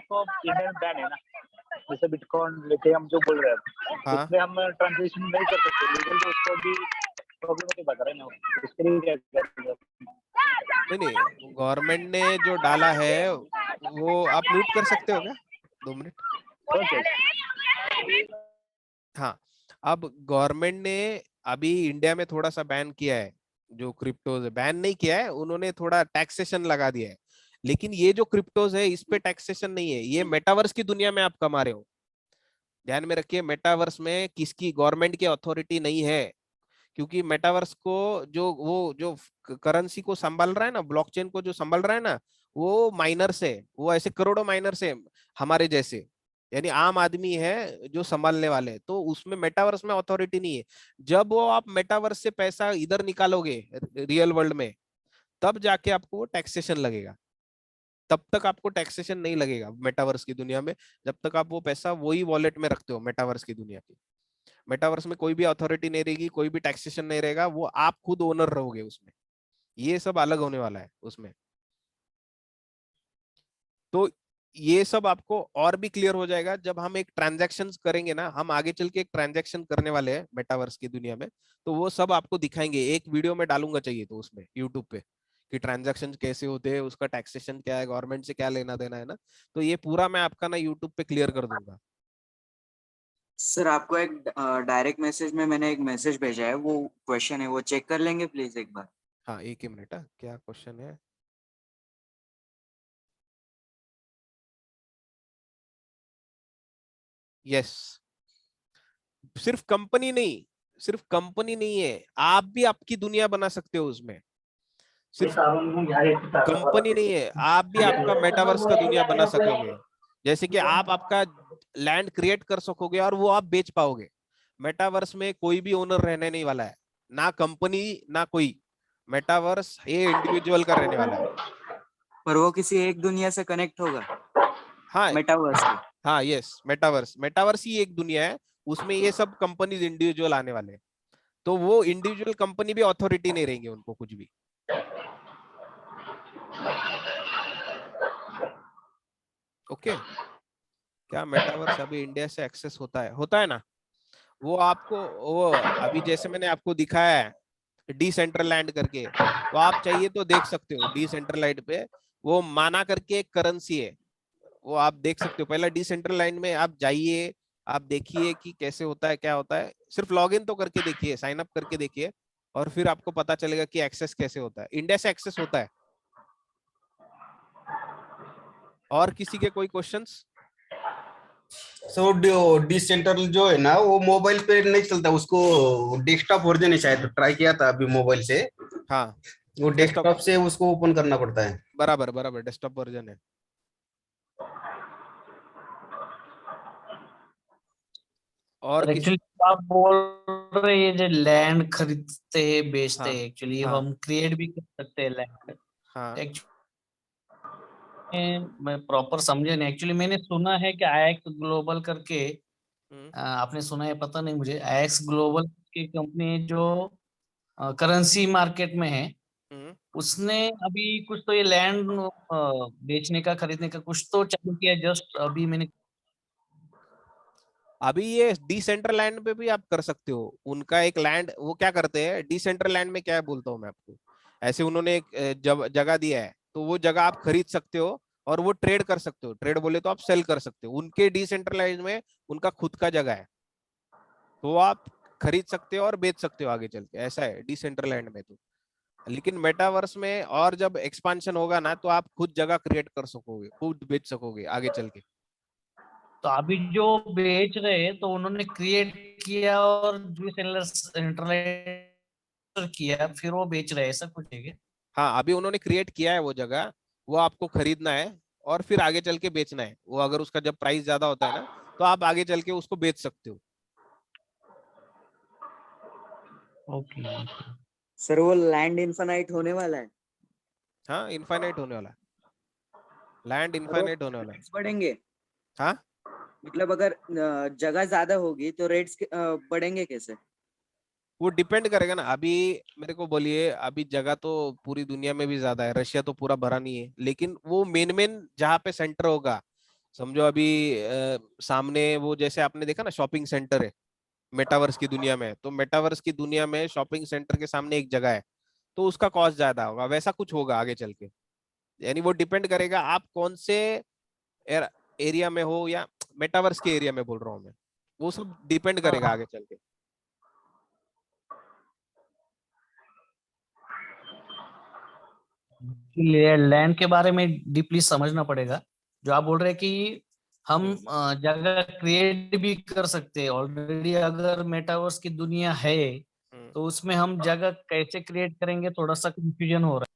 तो इंडिया में बैन है ना, जैसे बिटकॉइन लेके हम जो बोल रहे हैं हाँ उसमें हम ट्रांजेक्शन नहीं कर सकते, लीगल तो उसको भी प्रॉब्लम नहीं बता रहे ना, उसके लिए क्या करेंगे? नहीं नहीं, गवर्नमेंट ने जो डाला है वो आप म्यूट कर सकते हो क्या 2 मिनट? ओके। हाँ, अब गवर्नमेंट ने अभी इंडिया में थोड़ा सा बैन किया है, जो क्रिप्टोज बैन नहीं किया है, उन्होंने थोड़ा टैक्सेशन लगा दिया है। लेकिन ये जो क्रिप्टोज है इस पे टैक्सेशन नहीं है, ये मेटावर्स की दुनिया में आप कमा रहे हो। ध्यान में रखिए, मेटावर्स में किसकी गवर्नमेंट की अथॉरिटी नहीं है, क्योंकि मेटावर्स को जो वो जो करेंसी को संभाल रहा है ना, ब्लॉकचेन को जो संभाल रहा है ना, वो माइनर्स है, वो ऐसे करोड़ों माइनर्स है हमारे जैसे, यानी आम आदमी है जो संभालने वाले हैं, तो उसमें मेटावर्स में अथॉरिटी नहीं है। जब वो आप मेटावर्स से पैसा इधर निकालोगे रियल वर्ल्ड में, तब जाके आपको वो टैक्सेशन लगेगा। तब तक आपको टैक्सेशन नहीं लगेगा मेटावर्स की दुनिया में, जब तक आप वो पैसा वही वॉलेट में रखते हो मेटावर्स की दुनिया की। मेटावर्स में कोई भी अथॉरिटी नहीं रहेगी, कोई भी टैक्सेशन नहीं रहेगा, वो आप खुद ओनर रहोगे उसमें। ये सब अलग होने वाला है उसमें। तो ये सब आपको और भी क्लियर हो जाएगा जब हम एक ट्रांजैक्शन करेंगे ना, हम आगे चल के एक ट्रांजैक्शन करने वाले हैं मेटावर्स की दुनिया में, तो वो सब आपको दिखाएंगे, एक वीडियो में डालूंगा चाहिए तो उसमें यूट्यूब पे, कि ट्रांजैक्शन कैसे होते हैं, उसका टैक्सेशन क्या है, गवर्नमेंट से क्या लेना देना है ना, तो ये पूरा मैं आपका ना यूट्यूब पे क्लियर कर दूंगा। सर आपको एक डायरेक्ट मैसेज में मैंने एक मैसेज भेजा है, वो क्वेश्चन है, वो चेक कर लेंगे प्लीज एक बार? हाँ एक ही मिनट, क्या क्वेश्चन है? यस, सिर्फ कंपनी नहीं, सिर्फ कंपनी नहीं है, आप भी आपकी दुनिया बना सकते हो उसमें। सिर्फ कंपनी नहीं है, आप भी आपका मेटावर्स का दुनिया बना सकोगे। जैसे कि आप आपका लैंड क्रिएट कर सकोगे और वो आप बेच पाओगे। मेटावर्स में कोई भी ओनर रहने नहीं वाला है, ना कंपनी ना कोई। मेटावर्स ये इंडिविजुअल का रहने वाला है। पर वो किसी एक दुनिया से कनेक्ट होगा हाँ मेटावर्स के? हाँ, यस, मेटावर्स, मेटावर्स ही एक दुनिया है, उसमें ये सब कंपनीज इंडिविजुअल आने वाले हैं। तो वो इंडिविजुअल कंपनी भी अथॉरिटी नहीं रहेंगे उनको कुछ भी। ओके, क्या मेटावर्स अभी इंडिया से एक्सेस होता है ना? वो आपको, वो अभी जैसे मैंने आपको दिखाया है डिसेंट्रलैंड करके, तो आप चाहिए तो देख सकते हो डिसेंट्रलाइज पे, वो माना करके एक करेंसी है, वो आप देख सकते हो। पहला डिसेंट्रलाइज में आप जाइए, आप देखिए कि कैसे होता है क्या होता है, सिर्फ लॉगिन तो करके देखिए, साइन अप करके देखिए, और फिर आपको पता चलेगा कि एक्सेस कैसे होता है। इंडिया से एक्सेस होता है। और किसी के कोई क्वेश्चंस? सो डिसेंट्रल जो है ना वो मोबाइल पे नहीं चलता, उसको डेस्कटॉप वर्जन है शायद, ट्राई किया था अभी मोबाइल से, हाँ, वो डेस्कटॉप, डेस्कटॉप से उसको ओपन करना पड़ता है। बराबर बराबर, डेस्कटॉप वर्जन है। और किसी? एक्चुअली आप बोल रहे हैं ये जो लैंड खरीदते हैं बेचते हाँ हैं, एक्चुअली हाँ हम क्रिएट भी कर सकते हैं लैंड। हाँ। एक्चुअली मैं प्रॉपर समझे नहीं, एक्चुअली मैंने सुना है कि आईएक्स ग्लोबल करके, आपने सुना है पता नहीं मुझे, आईएक्स ग्लोबल की कंपनी जो करेंसी मार्केट में है, उसने अभी कुछ तो ये लैंड बेचने का खरीदने का कुछ तो चालू किया जस्ट अभी मैंने। अभी ये डिसेंट्रल लैंड पे भी आप कर सकते हो, उनका एक लैंड, वो क्या करते हैं डिसेंट्रल लैंड में, क्या है बोलता हूँ मैं आपको, ऐसे उन्होंने एक जगह दिया है, तो वो जगह आप खरीद सकते हो और वो ट्रेड कर सकते हो, ट्रेड बोले तो आप सेल कर सकते हो, उनके डिसेंट्रलाइज में उनका खुद का जगह है, तो आप खरीद सकते हो और बेच सकते हो आगे चल के, ऐसा है डिसेंट्रलैंड में तो। लेकिन मेटावर्स में और जब एक्सपांशन होगा ना, तो आप खुद जगह क्रिएट कर सकोगे, खुद बेच सकोगे आगे चल के। तो अभी जो बेच रहे हैं तो उन्होंने क्रिएट किया और जो सेलर किया फिर वो बेच रहे हैं, ऐसा कुछ है क्या? हाँ, अभी उन्होंने क्रिएट किया है वो जगह, वो आपको खरीदना है और फिर आगे चल के बेचना है, वो अगर उसका जब प्राइस ज्यादा होता है ना, तो आप आगे चल के उसको बेच सकते हो। ओके। सर वो लैंड इन्फिनाइट होने वाला है? हाँ, इनफाइनाइट होने वाला है। लैंड इनफाइनाइट होने वाला है। रेट्स बढ़ेंगे? हाँ, मतलब अगर जगह ज्यादा होगी तो रेट्स बढ़ेंगे कैसे? वो डिपेंड करेगा ना। अभी मेरे को बोलिए, अभी जगह तो पूरी दुनिया में भी ज्यादा है, रशिया तो पूरा भरा नहीं है, लेकिन वो मेन मेन जहाँ पे सेंटर होगा, समझो अभी सामने वो जैसे आपने देखा ना शॉपिंग सेंटर है मेटावर्स की दुनिया में, तो मेटावर्स की दुनिया में शॉपिंग सेंटर के सामने एक जगह है, तो उसका कॉस्ट ज्यादा होगा, वैसा कुछ होगा आगे चल के। यानी वो डिपेंड करेगा आप कौन से एरिया में हो, या मेटावर्स के एरिया में बोल रहा हूँ मैं, वो सब डिपेंड करेगा आगे चल के। लैंड के बारे में डीपली समझना पड़ेगा। जो आप बोल रहे हैं कि हम जगह क्रिएट भी कर सकते हैं ऑलरेडी, अगर मेटावर्स की दुनिया है तो उसमें हम जगह कैसे क्रिएट करेंगे, थोड़ा सा कंफ्यूजन हो रहा है।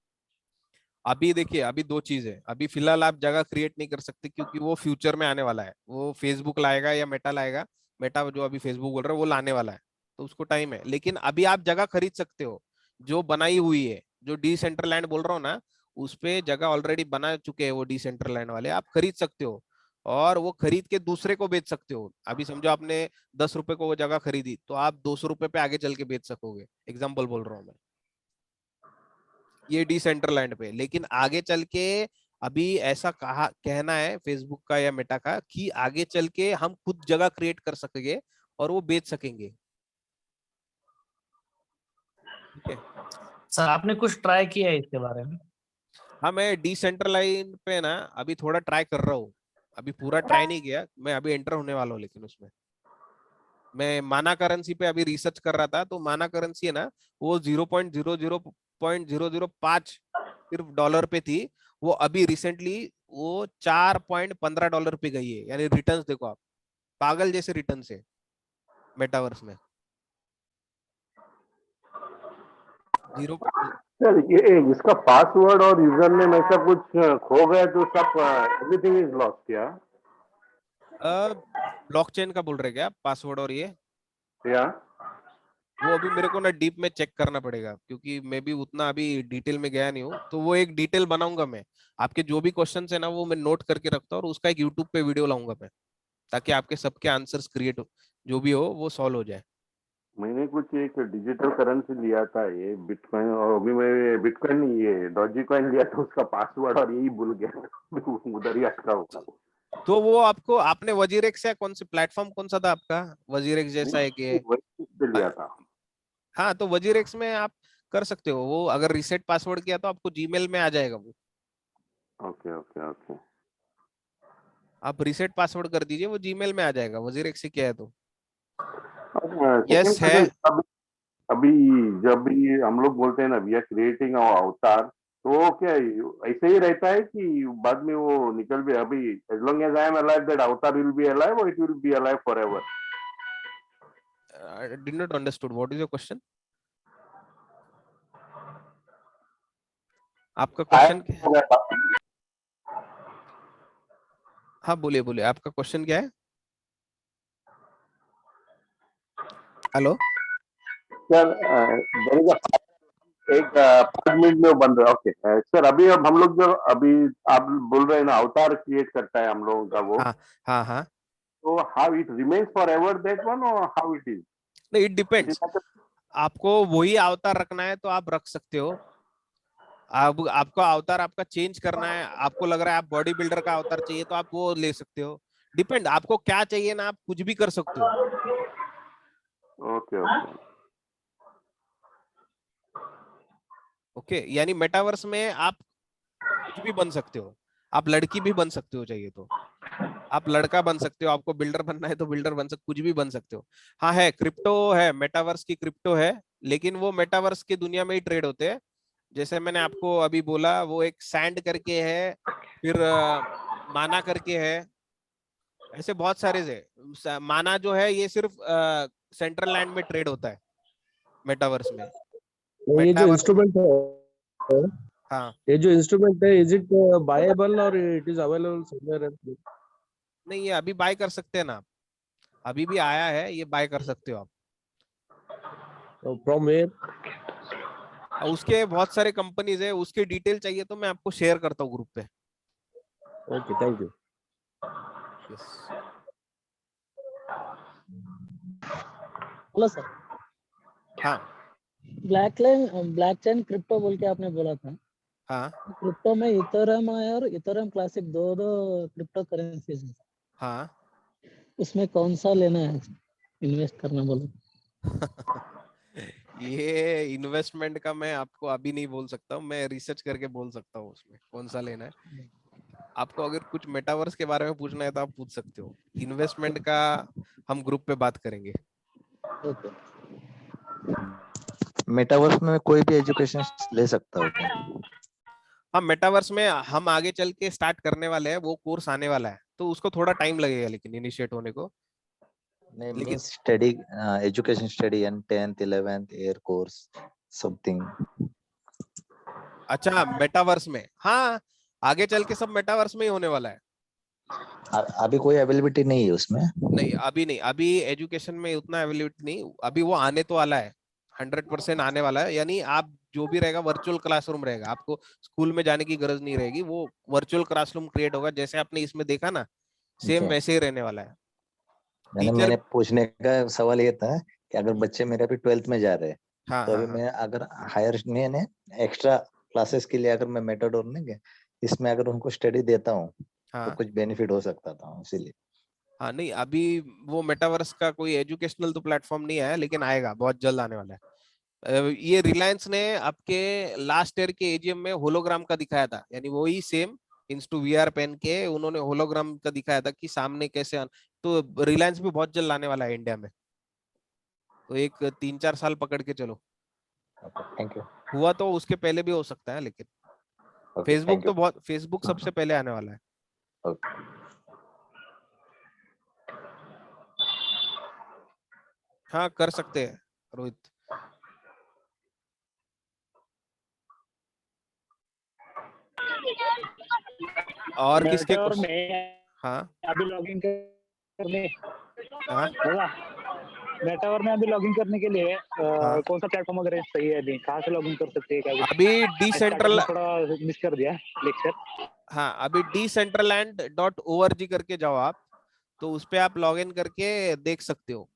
अभी देखिए, अभी दो चीज है, अभी फिलहाल आप जगह क्रिएट नहीं कर सकते क्योंकि वो फ्यूचर में आने वाला है, वो फेसबुक लाएगा या मेटा लाएगा। मेटा जो अभी फेसबुक बोल रहा है वो लाने वाला है, तो उसको टाइम है। लेकिन अभी आप जगह खरीद सकते हो जो बनाई हुई है, जो डिसेंट्रलैंड बोल रहा हूँ ना, उस पे जगह ऑलरेडी बना चुके हैं वो डिसेंट्रलैंड वाले, आप खरीद सकते हो और वो खरीद के दूसरे को बेच सकते हो। अभी समझो आपने 10 रुपए को वो जगह खरीदी, तो आप 200 रुपए पे आगे चल के बेच सकोगे, एग्जाम्पल बोल रहा हूँ मैं, ये डिसेंट्रलैंड पे। लेकिन आगे चल के अभी ऐसा कहा कहना है फेसबुक का या मेटा का कि आगे चल के हम खुद जगह क्रिएट कर सकेंगे और वो बेच सकेंगे। ठीक है। सर आपने कुछ ट्राई किया है इसके बारे में? हाँ, मैं डिसेंट्रलाइज पे ना अभी थोड़ा ट्राई कर रहा हूँ, अभी पूरा ट्राई नहीं किया, मैं अभी एंटर होने वाला हूँ। लेकिन उसमें मैं माना करेंसी पे अभी रिसर्च कर रहा था, तो माना करेंसी है ना, वो 0.005 सिर्फ डॉलर पे थी, वो अभी रिसेंटली वो $4.15 पे गई है। यानी रिटर्न्स देखो आप, पागल जैसे रिटर्न्स है मेटावर्स में। जीरो सर ये इसका पासवर्ड और यूजर नेम ऐसा कुछ खो गया तो सब एवरीथिंग इज लॉस्ट या? ब्लॉकचेन का बोल रहे क्या पासवर्ड और ये? या वो अभी मेरे को ना डीप में चेक करना पड़ेगा, क्योंकि मैं भी उतना अभी डिटेल में गया नहीं हूँ, तो वो एक डिटेल बनाऊंगा मैं। आपके जो भी क्वेश्चन है ना वो मैं नोट करके रखता हूँ और उसका एक यूट्यूब पे वीडियो लाऊंगा मैं, ताकि आपके सबके आंसर्स क्रिएट हो, जो भी हो वो सॉल्व हो जाए। मैंने कुछ एक डिजिटल करेंसी लिया था ये बिटकॉइन, और अभी मैं बिटकॉइन नहीं ये डॉजी कॉइन लिया था, उसका पासवर्ड और यही भूल गया उधर ही अटका हुआ। तो वो आपको, आपने वजीरेक्स या कौन से प्लेटफॉर्म कौन सा था आपका? वजीरेक्स जैसा है कि वही से लिया था। हाँ, तो वजीरेक्स में आप कर सकते हो वो, अगर रीसेट पासवर्ड किया तो आपको जीमेल में आ जाएगा वो। Okay okay okay. आप रीसेट पासवर्ड कर दीजिए, वो जीमेल में आ जाएगा, वजीरेक्स से किया है तो। सेकंड यस है। क्वेश्चन, अभी जब भी हम लोग बोलते हैं ना वी आर क्रिएटिंग अवर अवतार, तो वो क्या ऐसे ही रहता है कि बाद में वो निकल भी? अभी as long as I am alive that अवतार विल बी अलाइव और it will be alive forever? I did not understood. What is your question? आपका क्वेश्चन क्या है? हाँ, बोलिए बोलिए, आपका क्वेश्चन क्या है? हेलो। सर एक 5 मिनट में वो बन रहा है। ओके सर, अभी अब हम लोग जो अभी आप बोल रहे हैं ना अवतार क्रिएट करता है हम लोगों का वो, हाँ हाँ हाँ। तो how it remains for ever that one और हाउ इट इज? नहीं, इट डिपेंड्स। आपको वही अवतार रखना है तो आप रख सकते हो। आप आपका अवतार आपका चेंज करना है, आपको लग रहा है आप बॉडी बिल्डर का अवतार चाहिए तो आप वो ले सकते हो। डिपेंड आपको क्या चाहिए ना, आप कुछ भी कर सकते हो। Okay okay. ओके, यानी मेटावर्स में आप कुछ भी बन सकते हो। आप लड़की भी बन सकते हो चाहिए तो, आप लड़का बन सकते हो, आपको बिल्डर बनना है तो बिल्डर बन सकते, कुछ भी बन सकते हो। हाँ है, क्रिप्टो है, मेटावर्स की क्रिप्टो है, लेकिन वो मेटावर्स की दुनिया में ही ट्रेड होते हैं। जैसे मैंने आपको अभी बोला, वो एक सैंड करके है, फिर माना करके है, ऐसे बहुत सारे है। माना जो है ये सिर्फ सेंट्रल लैंड में ट्रेड होता है मेटावर्स में। तो ये जो मेटावर्स, इंस्ट्रूमेंट है, हाँ, ये जो इंस्ट्रूमेंट है, इज इट बायेबल और it is available somewhere else? नहीं ये अभी बाय कर सकते हैं ना आप, अभी भी आया है, ये बाय कर सकते हो आप। From where? उसके बहुत सारे कंपनीज है, उसके डिटेल चाहिए तो मैं आपको शेयर करता हूँ ग्रुप पे। Okay, thank you. Yes. Hello sir, हाँ ब्लॉकचेन क्रिप्टो बोल के आपने बोला था, हाँ क्रिप्टो में इथेरियम है और इथेरियम क्लासिक दो क्रिप्टो करेंसीज है, हाँ उसमें कौन सा लेना है, इन्वेस्ट करना बोलो? ये इन्वेस्टमेंट का मैं आपको अभी नहीं बोल सकता हूँ, मैं रिसर्च करके बोल सकता हूँ उसमें कौन सा लेना है। आपको अगर कुछ मेटावर्स के बारे में पूछना है तो आप पूछ सकते हो, इन्वेस्टमेंट का हम ग्रुप पे बात करेंगे। ओके, मेटावर्स में कोई भी एजुकेशन ले सकता हो क्या? हाँ मेटावर्स में हम आगे चल के स्टार्ट करने वाले हैं, वो कोर्स आने वाला है, तो उसको थोड़ा टाइम लगेगा लेकिन इनिशिएट होने को। नहीं, लेकिन means study, education study and 10th 11th air course something. अच्छा मेटावर्स में, हाँ आगे चल के सब मेटावर्स में ही होने वाला है। अभी कोई अवेलेबिलिटी नहीं है उसमें? नहीं अभी नहीं, अभी एजुकेशन में उतना अवेलेबिलिटी नहीं, अभी वो आने तो वाला है, 100% आने वाला है। यानी आप जो भी रहेगा वर्चुअल क्लासरूम रहेगा, आपको स्कूल में जाने की गरज नहीं रहेगी, वो वर्चुअल क्लासरूम क्रिएट होगा जैसे आपने इसमें देखा ना, सेम जी, वैसे ही रहने वाला है। मैंने टीचर, मैंने पूछने का सवाल ये था कि अगर बच्चे मेरे अभी 12th में जा रहे हैं, हाँ तो हाँ अभी हाँ मैं अगर हायर में एक्स्ट्रा क्लासेस के लिए अगर मैं मेटाडोर नहीं इसमें अगर उनको स्टडी देता हूँ तो हाँ कुछ बेनिफिट हो सकता था, इसीलिए। हाँ। नहीं अभी वो मेटावर्स का कोई एजुकेशनल तो प्लेटफॉर्म नहीं आया, लेकिन आएगा, बहुत जल्द आने वाला है। ये रिलायंस ने आपके लास्ट ईयर के एजीएम में होलोग्राम का दिखाया था, यानी वही सेम इंस्टू वीआर पहन के उन्होंने होलोग्राम का दिखाया था कि सामने कैसे तो रिलायंस भी बहुत जल्द आने वाला है इंडिया में, तो एक 3-4 साल पकड़ के चलो। Thank you. हुआ तो उसके पहले भी हो सकता है, लेकिन ओके, थैंक यू। फेसबुक सबसे पहले आने वाला है। ओके। हाँ कर सकते हैं रोहित। और किसके मेटावर क्वेश्चन? में हाँ अभी लॉगिन करने हाँ बोला, मेटावर में अभी लॉगिन करने के लिए हाँ। कौन सा प्लेटफॉर्म वगैरह सही है, अभी कहाँ से लॉगिन कर सकते हैं, क्या कुछ? अभी स्टार्टिंग डिसेंट्रल, में थोड़ा मिस कर दिया लेक्चर। हाँ अभी decentraland.org करके जाओ आप, तो उस पे आप लॉग इन करके देख सकते हो।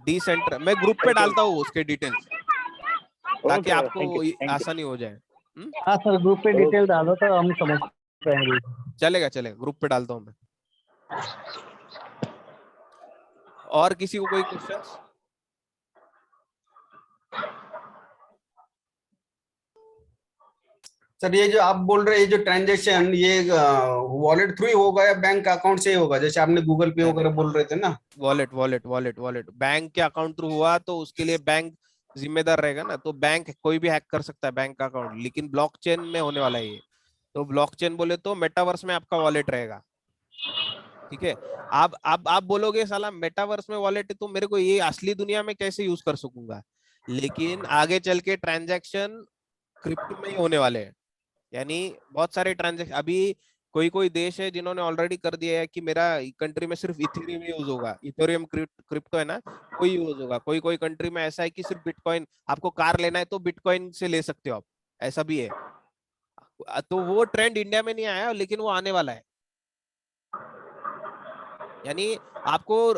मैं ग्रुप पे ओके डालता हूँ उसके डिटेल्स, ताकि ओके, आपको थैंक यू। आसानी हो जाए। हाँ सर, ग्रुप पे डिटेल डालो तो हम समझ पाएंगे। चलेगा चलेगा, ग्रुप पे डालता हूँ मैं। और किसी को कोई क्वेश्चंस? सर ये जो आप बोल रहे हैं, ये जो ट्रांजेक्शन ये वॉलेट थ्रू ही होगा या बैंक अकाउंट से ही होगा, जैसे आपने गूगल पे नहीं वगैरह नहीं, बोल रहे थे ना? वॉलेट बैंक के अकाउंट थ्रू हुआ तो उसके लिए बैंक जिम्मेदार रहेगा ना, तो बैंक कोई भी हैक कर सकता है बैंक का अकाउंट, लेकिन ब्लॉकचेन में होने वाला है ये। तो ब्लॉकचेन बोले तो मेटावर्स में आपका वॉलेट रहेगा, ठीक है। आप बोलोगे साला मेटावर्स में वॉलेट है तो मेरे को ये असली दुनिया में कैसे यूज कर सकूंगा, लेकिन आगे चल के ट्रांजैक्शन क्रिप्टो में ही होने वाले हैं। यानी बहुत सारे ट्रांजेक्शन अभी कोई कोई देश है जिन्होंने ऑलरेडी कर दिया है कि मेरा कंट्री में सिर्फ इथेरियम यूज होगा, इथेरियम क्रिप्टो है ना, कोई यूज होगा। कोई कोई कंट्री में ऐसा है कि सिर्फ बिटकॉइन, आपको कार लेना है तो बिटकॉइन से ले सकते हो आप, ऐसा भी है। तो वो ट्रेंड इंडिया में नहीं आया, लेकिन वो आने वाला है। यानी आपको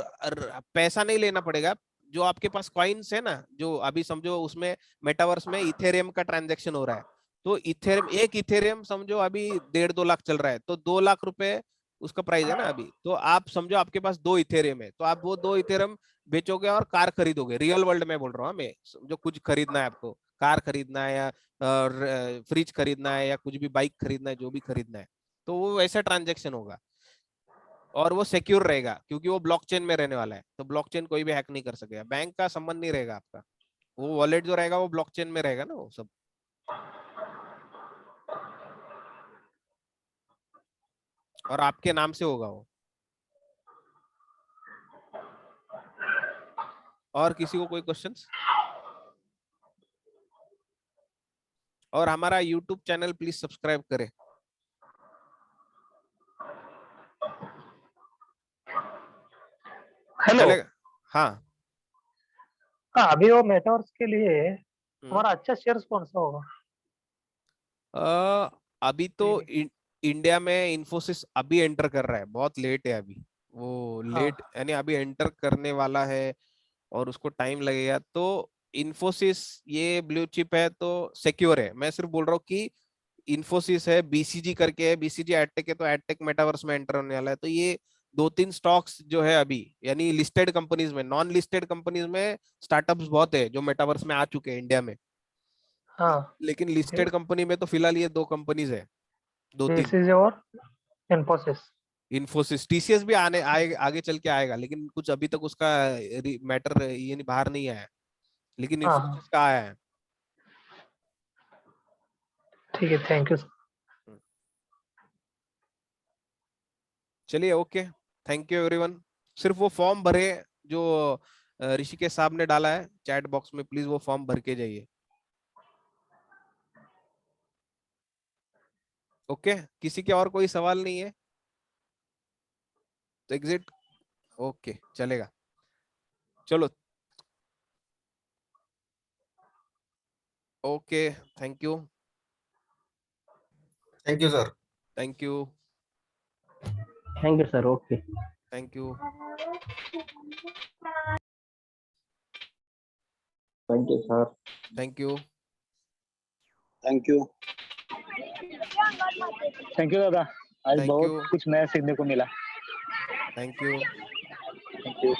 पैसा नहीं लेना पड़ेगा, जो आपके पास कॉइन्स है ना, जो अभी समझो उसमें मेटावर्स में इथेरियम का ट्रांजैक्शन हो रहा है, तो इथेरियम, एक इथेरियम समझो अभी 1.5-2 लाख चल रहा है, तो 2 लाख रुपए उसका प्राइस है ना अभी। तो आप समझो आपके पास 2 इथेरियम है, तो आप वो 2 इथेरियम बेचोगे और कार खरीदोगे। रियल वर्ल्ड में बोल रहा हूँ मैं, जो कुछ खरीदना है आपको, कार खरीदना है या फ्रिज खरीदना है या कुछ भी बाइक खरीदना है, जो भी खरीदना है, तो वो वैसा ट्रांजेक्शन होगा। और वो सिक्योर रहेगा क्योंकि वो ब्लॉकचेन में रहने वाला है, तो ब्लॉकचेन कोई भी हैक नहीं कर सकेगा, बैंक का संबंध नहीं रहेगा आपका। वो वॉलेट जो रहेगा वो ब्लॉकचेन में रहेगा ना, वो सब। और आपके नाम से होगा वो। और किसी को कोई क्वेश्चंस? और हमारा यूट्यूब चैनल प्लीज सब्सक्राइब करें। हेलो। चलेगा? हाँ। हाँ, अभी वो मेटावर्स के लिए हम्म। हमारा अच्छा शेयर कौन सा होगा? अभी तो इंडिया में इन्फोसिस अभी एंटर कर रहा है, बहुत लेट है अभी वो, लेट यानी अभी एंटर करने वाला है और उसको टाइम लगेगा। तो इन्फोसिस ये ब्लू चिप है तो सिक्योर है। मैं सिर्फ बोल रहा हूँ कि इन्फोसिस है, बीसीजी करके है, बीसीजी एडटेक है, तो एडटेक मेटावर्स में एंटर होने वाला है। तो ये 2-3 स्टॉक्स जो है अभी, यानी लिस्टेड कंपनीज में, नॉन लिस्टेड कंपनीज में स्टार्टअप्स बहुत है जो मेटावर्स में आ चुके हैं इंडिया में। हाँ, लेकिन लिस्टेड कंपनी में तो फिलहाल ये 2 कंपनीज है, 2-3। बीसीजी और इन्फोसिस। इन्फोसिस, टीसीएस भी आगे चल के आएगा, लेकिन कुछ अभी तक उसका मैटर ये नहीं, बाहर नहीं आया, लेकिन हाँ इन्फोसिस का आया है। ठीक है, थैंक यू। चलिए, ओके, थैंक यू एवरीवन। सिर्फ वो फॉर्म भरे जो ऋषिकेश साहब ने डाला है चैट बॉक्स में, प्लीज वो फॉर्म भर के जाइए। ओके, किसी के और कोई सवाल नहीं है तो एग्जिट। ओके, चलेगा, चलो, okay, thank you, thank you sir. Thank you, thank you sir, okay. Thank you, thank you sir. Thank you, thank you. Thank you दादा, आज Thank बहुत you. कुछ नया सीखने को मिला। Thank you. Thank you.